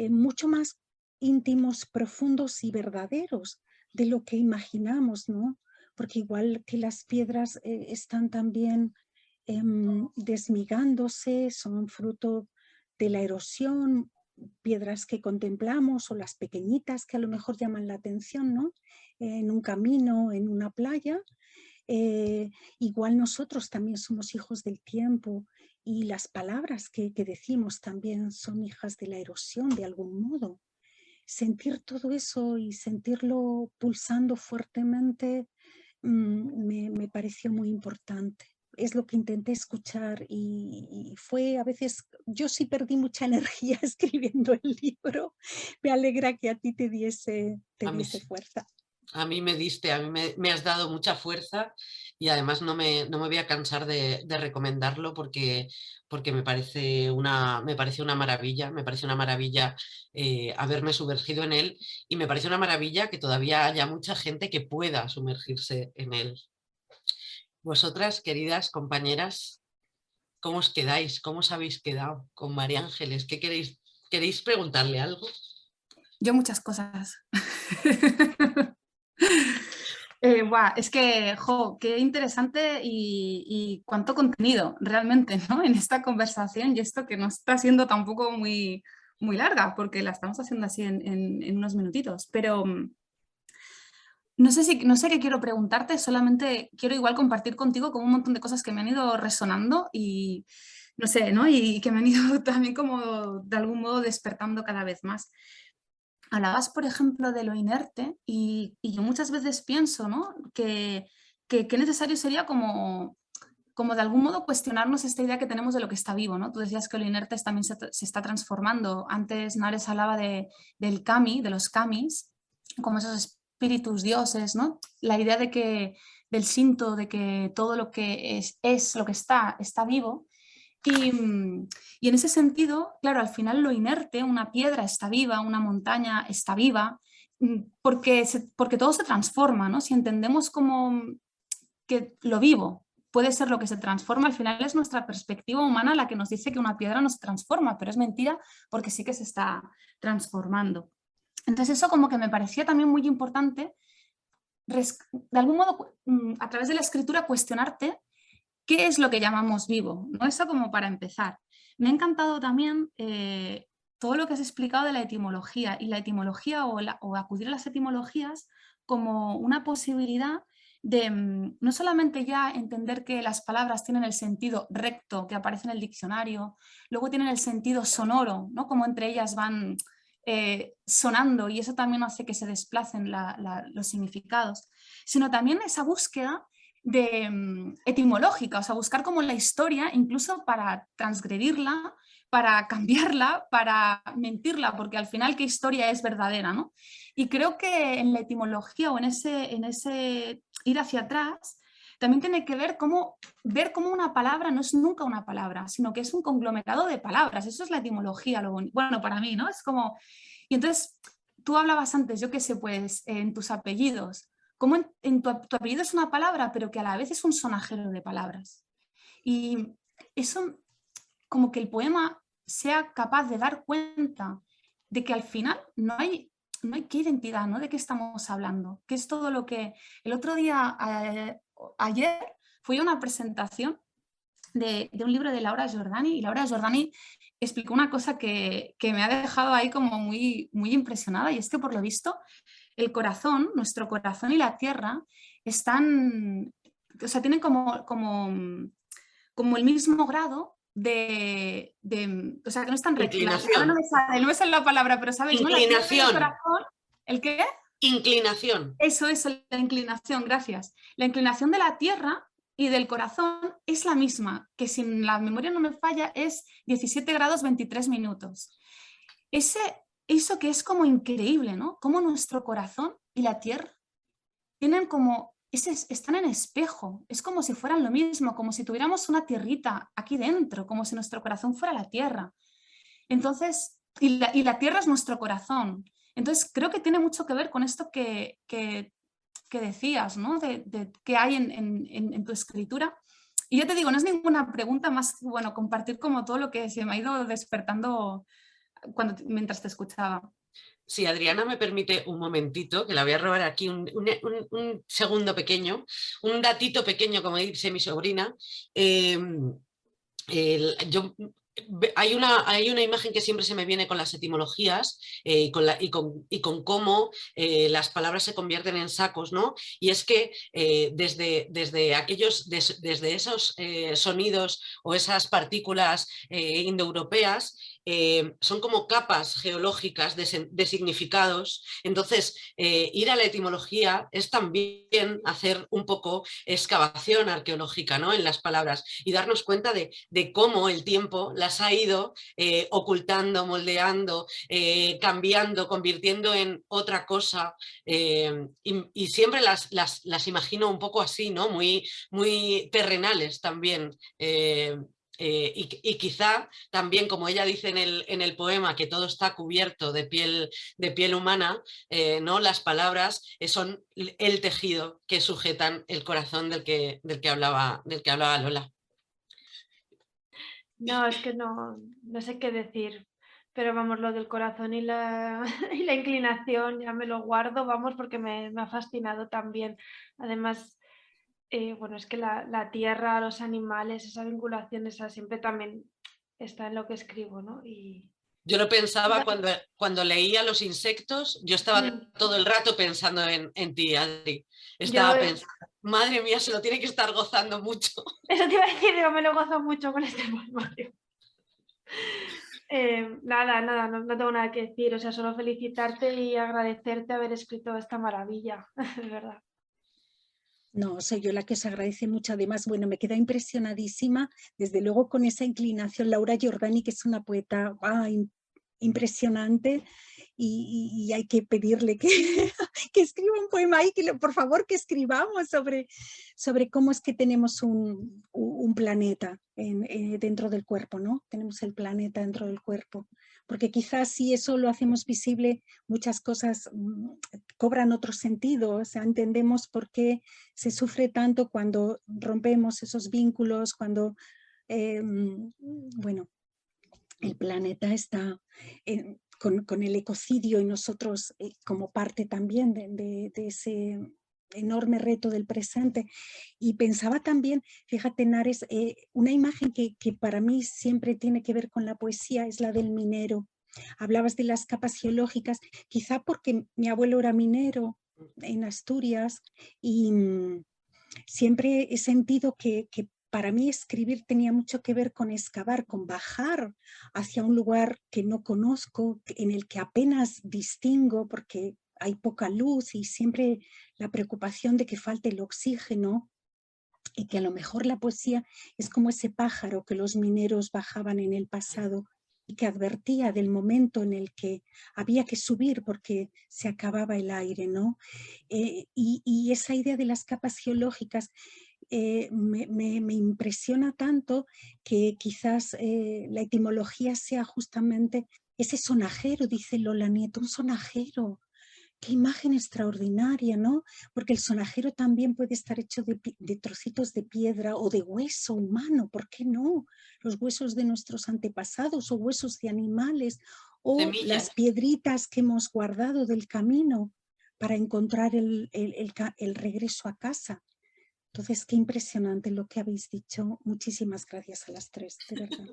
mucho más íntimos, profundos y verdaderos de lo que imaginamos, ¿no? Porque igual que las piedras están también desmigándose, son fruto de la erosión, piedras que contemplamos o las pequeñitas que a lo mejor llaman la atención, ¿no? En un camino, en una playa. Igual nosotros también somos hijos del tiempo y las palabras que decimos también son hijas de la erosión de algún modo. Sentir todo eso y sentirlo pulsando fuertemente me pareció muy importante. Es lo que intenté escuchar y fue a veces, yo sí perdí mucha energía escribiendo el libro. Me alegra que a ti te diese fuerza. A mí me diste, a mí me has dado mucha fuerza y además no me voy a cansar de recomendarlo porque me parece una maravilla, haberme sumergido en él y me parece una maravilla que todavía haya mucha gente que pueda sumergirse en él. Vosotras, queridas compañeras, ¿cómo os quedáis? ¿Cómo os habéis quedado con María Ángeles? ¿Qué queréis preguntarle algo? Yo muchas cosas. Es que, qué interesante y cuánto contenido realmente, ¿no? En esta conversación, y esto que no está siendo tampoco muy, muy larga, porque la estamos haciendo así en unos minutitos, pero no sé qué quiero preguntarte, solamente quiero igual compartir contigo como un montón de cosas que me han ido resonando y no sé, ¿no? Y que me han ido también como de algún modo despertando cada vez más. Hablabas, por ejemplo, de lo inerte y yo muchas veces pienso, ¿no? que necesario sería como de algún modo cuestionarnos esta idea que tenemos de lo que está vivo, ¿no? Tú decías que lo inerte también se está transformando. Antes Nares hablaba del kami, de los kamis, como esos espíritus dioses, ¿no? La idea del shinto, de que todo lo que es lo que está vivo. Y en ese sentido, claro, al final lo inerte, una piedra está viva, una montaña está viva, porque todo se transforma, ¿no? Si entendemos como que lo vivo puede ser lo que se transforma, al final es nuestra perspectiva humana la que nos dice que una piedra no se transforma, pero es mentira porque sí que se está transformando. Entonces eso como que me parecía también muy importante, de algún modo, a través de la escritura, cuestionarte qué es lo que llamamos vivo, ¿no? Eso como para empezar. Me ha encantado también todo lo que has explicado de la etimología, y la etimología o acudir a las etimologías como una posibilidad de no solamente ya entender que las palabras tienen el sentido recto que aparece en el diccionario, luego tienen el sentido sonoro, ¿no? Como entre ellas van sonando, y eso también hace que se desplacen los significados, sino también esa búsqueda etimológica, o sea, buscar como la historia, incluso para transgredirla, para cambiarla, para mentirla, porque al final qué historia es verdadera, ¿no? Y creo que en la etimología o en ese ir hacia atrás, también tiene que ver cómo una palabra no es nunca una palabra, sino que es un conglomerado de palabras. Eso es la etimología, bueno, para mí, ¿no? Es como... Y entonces, tú hablabas antes, yo qué sé, pues, en tus apellidos, como tu apellido es una palabra, pero que a la vez es un sonajero de palabras. Y eso, como que el poema sea capaz de dar cuenta de que al final no hay qué identidad, ¿no? De qué estamos hablando, que es todo lo que... El otro día, ayer, fui a una presentación de un libro de Laura Giordani, y Laura Giordani explicó una cosa que me ha dejado ahí como muy, muy impresionada, y es que por lo visto el corazón, nuestro corazón y la tierra están, o sea, tienen como el mismo grado o sea, que no están rectas. No me sale la palabra, pero sabéis, ¿no? Inclinación. La corazón, ¿el qué? Inclinación. Eso, la inclinación, gracias. La inclinación de la tierra y del corazón es la misma, que si la memoria no me falla es 17 grados 23 minutos. Eso que es como increíble, ¿no? Como nuestro corazón y la tierra tienen como, están en espejo, es como si fueran lo mismo, como si tuviéramos una tierrita aquí dentro, como si nuestro corazón fuera la tierra. Entonces, y la tierra es nuestro corazón. Entonces, creo que tiene mucho que ver con esto que decías, ¿no? De qué hay en tu escritura. Y ya te digo, no es ninguna pregunta más, bueno, compartir como todo lo que se me ha ido despertando mientras te escuchaba. Si Adriana me permite un momentito, que la voy a robar aquí un segundo pequeño, un datito pequeño, como dice mi sobrina. Yo Hay una imagen que siempre se me viene con las etimologías y con cómo las palabras se convierten en sacos, ¿no? Y es que desde esos sonidos o esas partículas indoeuropeas, son como capas geológicas de significados. Entonces, ir a la etimología es también hacer un poco excavación arqueológica, ¿no? En las palabras y darnos cuenta de cómo el tiempo las ha ido ocultando, moldeando, cambiando, convirtiendo en otra cosa. Y siempre las imagino un poco así, ¿no? Muy terrenales también. Y quizá también, como ella dice en el poema, que todo está cubierto de piel humana, ¿no? Las palabras son el tejido que sujetan el corazón del que hablaba Lola. No, es que no sé qué decir, pero vamos, lo del corazón y la, y la inclinación ya me lo guardo, vamos, porque me ha fascinado también. Además, bueno, es que la tierra, los animales, esa vinculación, esa siempre también está en lo que escribo, ¿no? Yo lo pensaba cuando leía los insectos, yo estaba todo el rato pensando en ti, Adri. Estaba pensando, madre mía, se lo tiene que estar gozando mucho. Eso te iba a decir, yo me lo gozo mucho con este poemario. Nada, no tengo nada que decir, o sea, solo felicitarte y agradecerte haber escrito esta maravilla, de verdad. No, soy yo la que os agradece mucho. Además, bueno, me queda impresionadísima, desde luego con esa inclinación, Laura Giordani, que es una poeta impresionante, y hay que pedirle que, que escriba un poema ahí, por favor que escribamos sobre cómo es que tenemos un planeta dentro del cuerpo, ¿no? Tenemos el planeta dentro del cuerpo, porque quizás si eso lo hacemos visible, muchas cosas cobran otro sentido, o sea, entendemos por qué se sufre tanto cuando rompemos esos vínculos, cuando, bueno, el planeta está con el ecocidio y nosotros como parte también de ese enorme reto del presente. Y pensaba también, fíjate, Nares, una imagen que para mí siempre tiene que ver con la poesía es la del minero. Hablabas de las capas geológicas, quizá porque mi abuelo era minero en Asturias y siempre he sentido que para mí escribir tenía mucho que ver con excavar, con bajar hacia un lugar que no conozco, en el que apenas distingo porque hay poca luz y siempre la preocupación de que falte el oxígeno, y que a lo mejor la poesía es como ese pájaro que los mineros bajaban en el pasado y que advertía del momento en el que había que subir porque se acababa el aire, ¿no? Y esa idea de las capas geológicas me impresiona tanto que quizás la etimología sea justamente ese sonajero, dice Lola Nieto, un sonajero. Qué imagen extraordinaria, ¿no? Porque el sonajero también puede estar hecho de trocitos de piedra o de hueso humano, ¿por qué no? Los huesos de nuestros antepasados o huesos de animales o Semillas. las piedritas que hemos guardado del camino para encontrar el regreso a casa. Entonces, qué impresionante lo que habéis dicho. Muchísimas gracias a las tres, de verdad.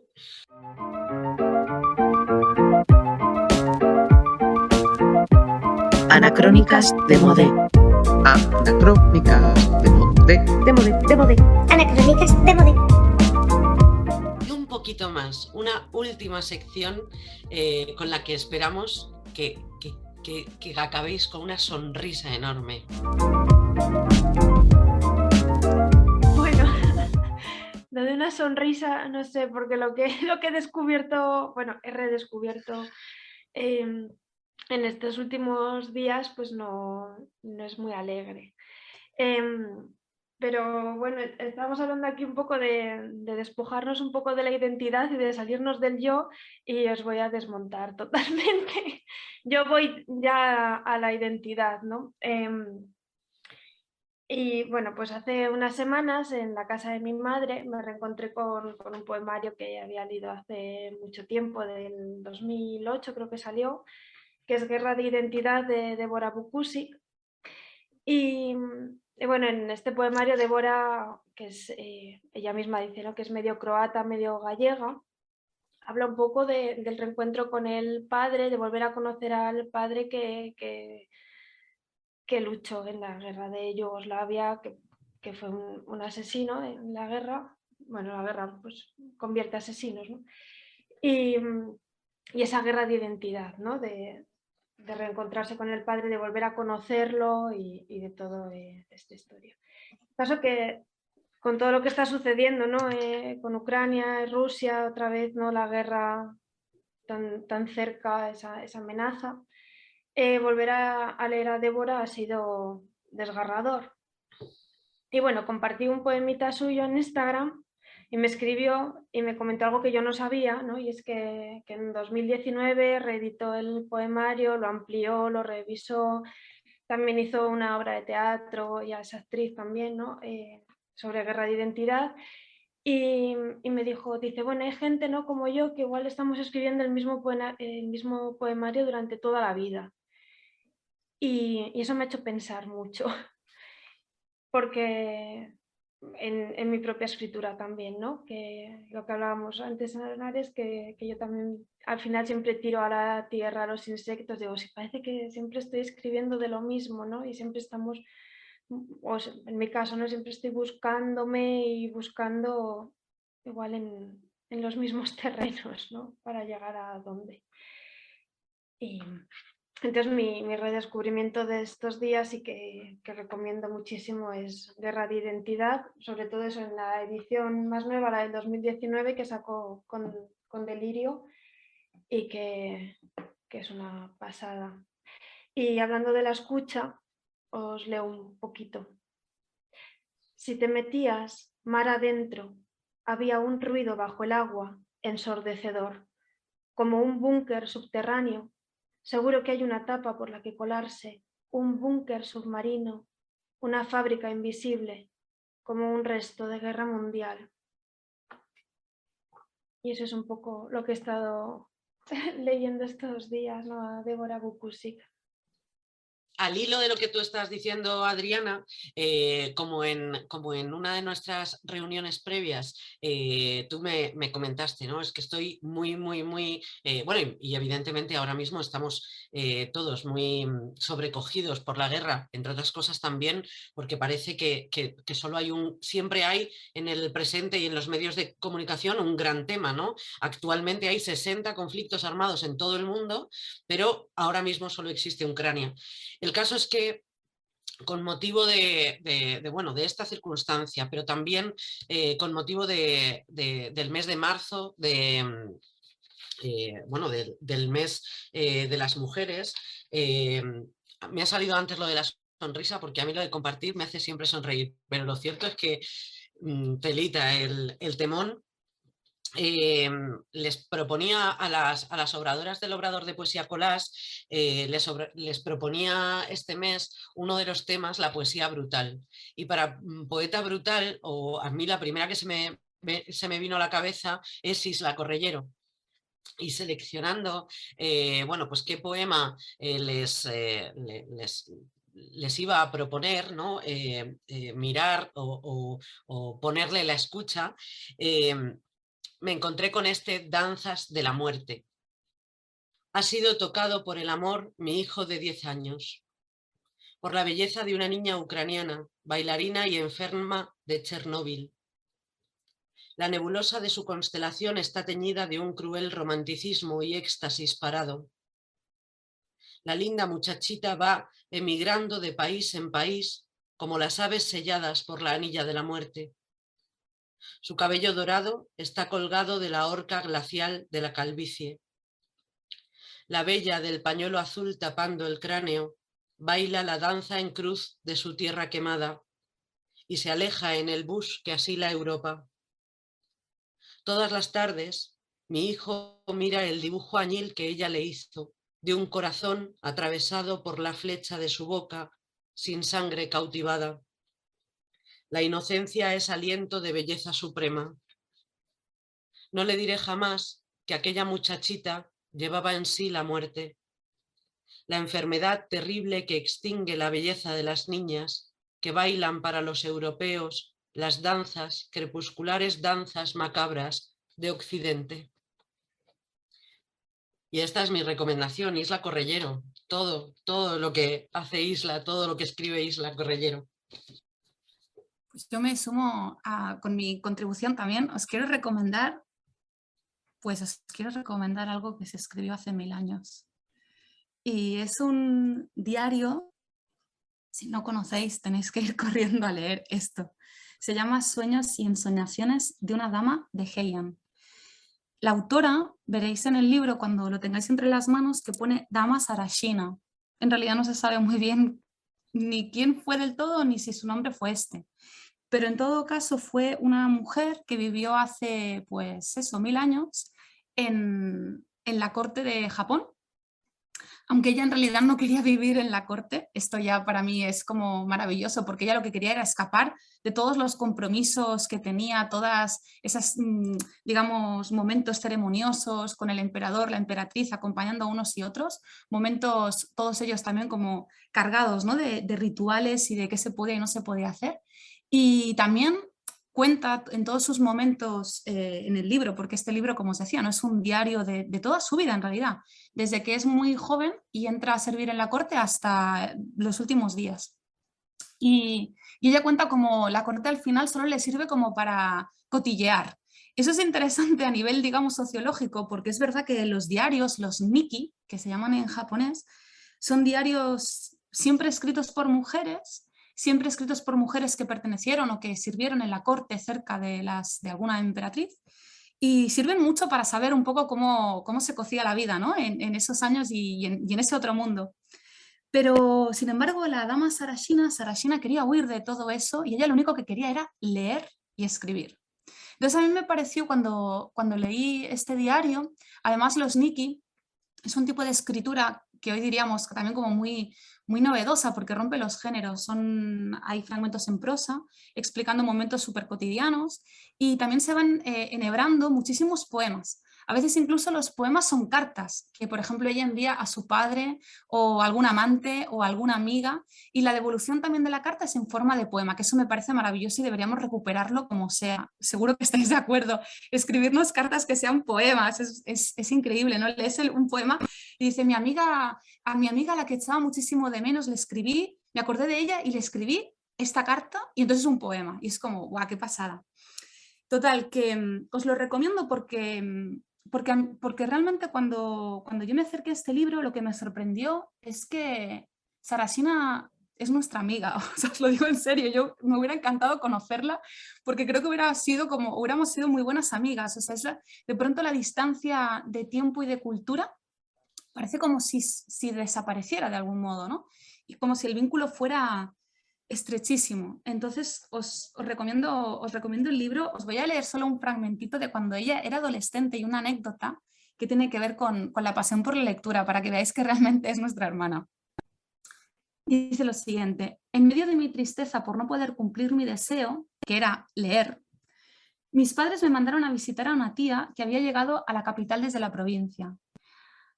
Anacrónicas de Modé. Anacrónicas de Modé. De Modé. Anacrónicas de Modé. Y un poquito más, una última sección con la que esperamos que acabéis con una sonrisa enorme. Bueno, lo de una sonrisa, no sé, porque lo que he descubierto, bueno, he redescubierto en estos últimos días, pues no es muy alegre. Pero bueno, estamos hablando aquí un poco de despojarnos un poco de la identidad y de salirnos del yo, y os voy a desmontar totalmente. Yo voy ya a la identidad, ¿no? Y bueno, pues hace unas semanas en la casa de mi madre me reencontré con un poemario que había leído hace mucho tiempo, del 2008 creo que salió, que es Guerra de Identidad de Débora Bukusic. Y bueno, en este poemario Débora, que es, ella misma dice, ¿no?, que es medio croata, medio gallega, habla un poco del reencuentro con el padre, de volver a conocer al padre que luchó en la guerra de Yugoslavia, que fue un asesino en la guerra. Bueno, la guerra pues convierte a asesinos, ¿no? Y esa guerra de identidad, ¿no? De reencontrarse con el padre, de volver a conocerlo y de todo esta historia. Caso que con todo lo que está sucediendo, ¿no? Con Ucrania y Rusia, otra vez, ¿no? La guerra tan cerca, esa amenaza, volver a leer a Débora ha sido desgarrador. Y bueno, compartí un poemita suyo en Instagram y me escribió y me comentó algo que yo no sabía, ¿no? Y es que en 2019 reeditó el poemario, lo amplió, lo revisó, también hizo una obra de teatro, ya es actriz también, ¿no? Sobre guerra de identidad. Y me dijo, dice, bueno, hay gente, ¿no? Como yo, que igual estamos escribiendo el mismo poemario durante toda la vida. Y eso me ha hecho pensar mucho, porque en mi propia escritura también, ¿no? Que lo que hablábamos antes, Ares, que yo también al final siempre tiro a la tierra, a los insectos, digo, si parece que siempre estoy escribiendo de lo mismo, ¿no? Y siempre estamos, o en mi caso, ¿no? Siempre estoy buscándome y buscando igual en los mismos terrenos, ¿no? Para llegar a dónde. Y entonces mi redescubrimiento de estos días y que recomiendo muchísimo es Guerra de Identidad, sobre todo eso en la edición más nueva, la del 2019, que sacó con Delirio y que es una pasada. Y hablando de la escucha, os leo un poquito. Si te metías mar adentro, había un ruido bajo el agua ensordecedor, como un búnker subterráneo. Seguro que hay una tapa por la que colarse, un búnker submarino, una fábrica invisible, como un resto de guerra mundial. Y eso es un poco lo que he estado leyendo estos días, ¿no? A Débora Bukusic. Al hilo de lo que tú estás diciendo, Adriana, como en una de nuestras reuniones previas, tú me comentaste, ¿no? Es que estoy muy, bueno, y evidentemente ahora mismo estamos todos muy sobrecogidos por la guerra, entre otras cosas también, porque parece que solo siempre hay en el presente y en los medios de comunicación un gran tema, ¿no? Actualmente hay 60 conflictos armados en todo el mundo, pero ahora mismo solo existe Ucrania. El caso es que con motivo de esta circunstancia, pero también con motivo del mes de marzo, del mes de las mujeres, me ha salido antes lo de la sonrisa, porque a mí lo de compartir me hace siempre sonreír, pero lo cierto es que telita el temón. Les proponía a las obradoras del Obrador de Poesía Collage, les proponía este mes uno de los temas, la poesía brutal. Y para poeta brutal, o a mí la primera que se me vino a la cabeza es Isla Correllero. Y seleccionando, pues qué poema les iba a proponer, ¿no? Mirar o ponerle la escucha, me encontré con este Danzas de la muerte. Ha sido tocado por el amor mi hijo de 10 años, por la belleza de una niña ucraniana, bailarina y enferma de Chernóbil. La nebulosa de su constelación está teñida de un cruel romanticismo y éxtasis parado. La linda muchachita va emigrando de país en país, como las aves selladas por la anilla de la muerte. Su cabello dorado está colgado de la horca glacial de la calvicie. La bella del pañuelo azul tapando el cráneo baila la danza en cruz de su tierra quemada y se aleja en el bus que asila Europa. Todas las tardes, mi hijo mira el dibujo añil que ella le hizo, de un corazón atravesado por la flecha de su boca, sin sangre cautivada. La inocencia es aliento de belleza suprema. No le diré jamás que aquella muchachita llevaba en sí la muerte, la enfermedad terrible que extingue la belleza de las niñas que bailan para los europeos las danzas, crepusculares danzas macabras de Occidente. Y esta es mi recomendación, Isla Correllero. Todo lo que hace Isla, todo lo que escribe Isla Correllero. Pues yo me sumo con mi contribución también. Os quiero recomendar algo que se escribió hace 1000 años. Y es un diario, si no conocéis tenéis que ir corriendo a leer esto. Se llama Sueños y ensoñaciones de una dama de Heian. La autora, veréis en el libro cuando lo tengáis entre las manos, que pone Dama Sarashina. En realidad no se sabe muy bien ni quién fue del todo ni si su nombre fue este. Pero en todo caso fue una mujer que vivió hace, pues eso, 1000 años en la corte de Japón. Aunque ella en realidad no quería vivir en la corte, esto ya para mí es como maravilloso, porque ella lo que quería era escapar de todos los compromisos que tenía, todas esas, digamos, momentos ceremoniosos con el emperador, la emperatriz, acompañando a unos y otros, momentos todos ellos también como cargados, ¿no?, de rituales y de qué se podía y no se podía hacer. Y también cuenta en todos sus momentos en el libro, porque este libro, como os decía, no es un diario de toda su vida en realidad, desde que es muy joven y entra a servir en la corte hasta los últimos días. Y ella cuenta como la corte al final solo le sirve como para cotillear. Eso es interesante a nivel, digamos, sociológico, porque es verdad que los diarios, los nikki, que se llaman en japonés, son diarios siempre escritos por mujeres que pertenecieron o que sirvieron en la corte cerca de alguna emperatriz, y sirven mucho para saber un poco cómo se cocía la vida, ¿no?, en esos años y en ese otro mundo. Pero, sin embargo, la dama Sarashina quería huir de todo eso y ella lo único que quería era leer y escribir. Entonces a mí me pareció cuando leí este diario, además los nikki es un tipo de escritura que hoy diríamos también como muy novedosa, porque rompe los géneros. Hay fragmentos en prosa explicando momentos súper cotidianos y también se van enhebrando muchísimos poemas. A veces incluso los poemas son cartas que, por ejemplo, ella envía a su padre o a algún amante o a alguna amiga, y la devolución también de la carta es en forma de poema, que eso me parece maravilloso y deberíamos recuperarlo como sea. Seguro que estáis de acuerdo. Escribirnos cartas que sean poemas es increíble, ¿no? Lees un poema y dice, a mi amiga a la que echaba muchísimo de menos, le escribí, me acordé de ella y le escribí esta carta y entonces es un poema. Y es como, guau, qué pasada. Total, que os lo recomiendo porque realmente cuando yo me acerqué a este libro, lo que me sorprendió es que Sarashina es nuestra amiga, o sea, os lo digo en serio, me hubiera encantado conocerla porque creo que hubiéramos sido muy buenas amigas. O sea, de pronto la distancia de tiempo y de cultura parece como si desapareciera de algún modo, ¿no? Y como si el vínculo fuera estrechísimo. Entonces os recomiendo el libro. Os voy a leer solo un fragmentito de cuando ella era adolescente y una anécdota que tiene que ver con la pasión por la lectura, para que veáis que realmente es nuestra hermana. Dice lo siguiente: en medio de mi tristeza por no poder cumplir mi deseo, que era leer, mis padres me mandaron a visitar a una tía que había llegado a la capital desde la provincia.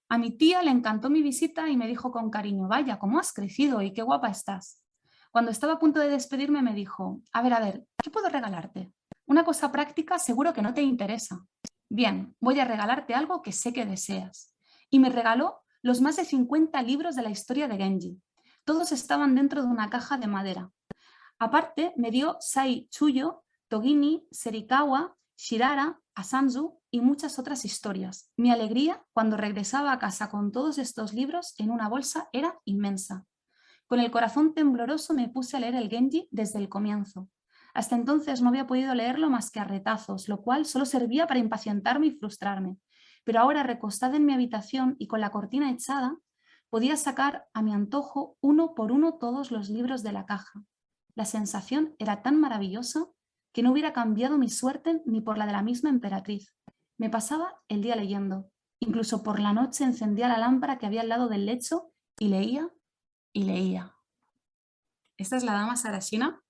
A mi tía le encantó mi visita y me dijo con cariño, vaya, cómo has crecido y qué guapa estás. Cuando estaba a punto de despedirme me dijo, a ver, ¿qué puedo regalarte? Una cosa práctica seguro que no te interesa. Bien, voy a regalarte algo que sé que deseas. Y me regaló los más de 50 libros de la historia de Genji. Todos estaban dentro de una caja de madera. Aparte, me dio Sai Chuyo, Togini, Serikawa, Shirara, Asanzu y muchas otras historias. Mi alegría cuando regresaba a casa con todos estos libros en una bolsa era inmensa. Con el corazón tembloroso me puse a leer el Genji desde el comienzo. Hasta entonces no había podido leerlo más que a retazos, lo cual solo servía para impacientarme y frustrarme. Pero ahora, recostada en mi habitación y con la cortina echada, podía sacar a mi antojo uno por uno todos los libros de la caja. La sensación era tan maravillosa que no hubiera cambiado mi suerte ni por la de la misma emperatriz. Me pasaba el día leyendo. Incluso por la noche encendía la lámpara que había al lado del lecho y leía y leía. Esta es la dama Sarashina.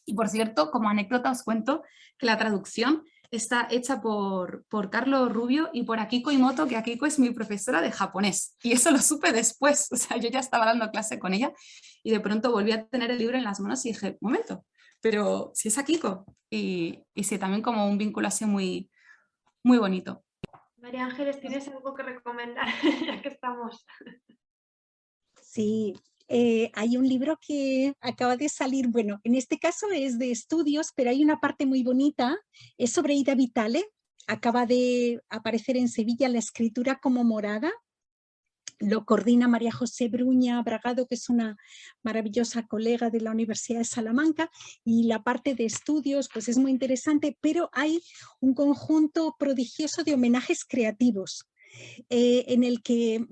Y por cierto, como anécdota os cuento que la traducción está hecha por Carlos Rubio y por Akiko Imoto, que Akiko es mi profesora de japonés. Y eso lo supe después. O sea, yo ya estaba dando clase con ella y de pronto volví a tener el libro en las manos y dije, momento, pero si es Akiko. Y sí, también como un vínculo así muy, muy bonito. María Ángeles, ¿tienes algo que recomendar? Ya que estamos. Sí, hay un libro que acaba de salir, bueno, en este caso es de estudios, pero hay una parte muy bonita, es sobre Ida Vitale, acaba de aparecer en Sevilla La escritura como morada, lo coordina María José Bruña Bragado, que es una maravillosa colega de la Universidad de Salamanca, y la parte de estudios pues es muy interesante, pero hay un conjunto prodigioso de homenajes creativos. En el que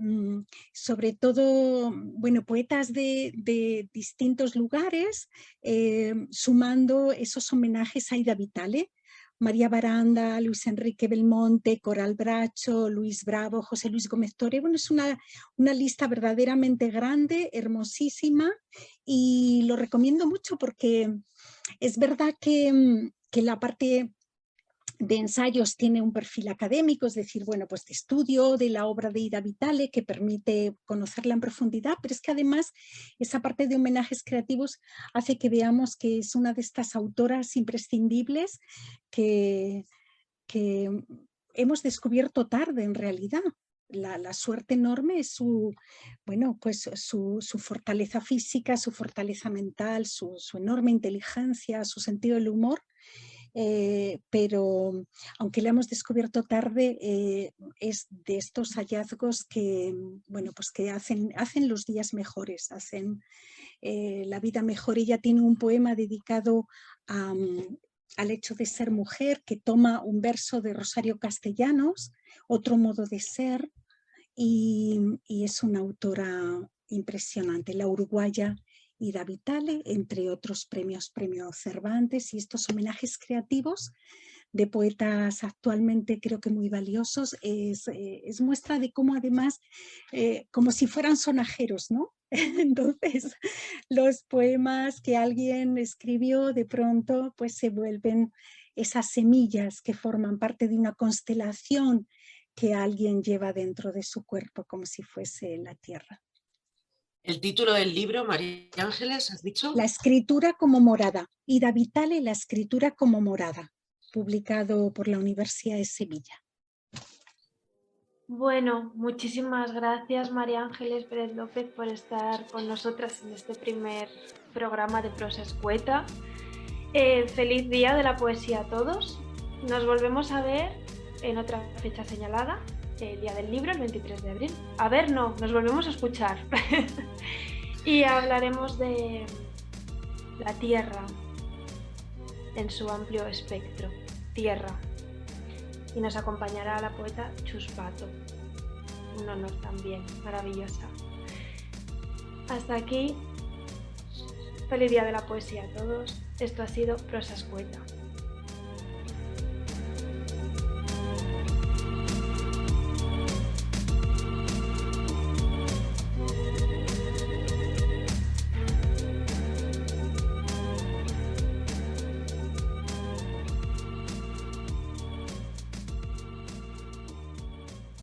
sobre todo, bueno, poetas de distintos lugares, sumando esos homenajes a Ida Vitale, María Baranda, Luis Enrique Belmonte, Coral Bracho, Luis Bravo, José Luis Gómez Toré. Bueno, es una lista verdaderamente grande, hermosísima, y lo recomiendo mucho porque es verdad que la parte de ensayos tiene un perfil académico, es decir, bueno, pues de estudio de la obra de Ida Vitale que permite conocerla en profundidad, pero es que además esa parte de homenajes creativos hace que veamos que es una de estas autoras imprescindibles que hemos descubierto tarde en realidad. La suerte enorme es bueno, pues su fortaleza física, su fortaleza mental, su enorme inteligencia, su sentido del humor. Pero aunque la hemos descubierto tarde, es de estos hallazgos que, bueno, pues que hacen los días mejores, hacen la vida mejor. Ella tiene un poema dedicado al hecho de ser mujer, que toma un verso de Rosario Castellanos, Otro modo de ser, y es una autora impresionante, la uruguaya Ida Vitale, entre otros premio Cervantes, y estos homenajes creativos de poetas actualmente creo que muy valiosos, es muestra de cómo además, como si fueran sonajeros, ¿no? Entonces, los poemas que alguien escribió de pronto pues se vuelven esas semillas que forman parte de una constelación que alguien lleva dentro de su cuerpo como si fuese la tierra. ¿El título del libro, María Ángeles, has dicho? La escritura como morada. Ida Vitale, La escritura como morada, publicado por la Universidad de Sevilla. Bueno, muchísimas gracias María Ángeles Pérez López por estar con nosotras en este primer programa de Prosa Escueta. Feliz Día de la Poesía a todos. Nos volvemos a ver en otra fecha señalada, el Día del Libro, el 23 de abril. A ver, no, nos volvemos a escuchar. Y hablaremos de la tierra en su amplio espectro. Tierra. Y nos acompañará la poeta Chus Pato. Un honor también, maravillosa. Hasta aquí. Feliz Día de la Poesía a todos. Esto ha sido Prosa Escueta.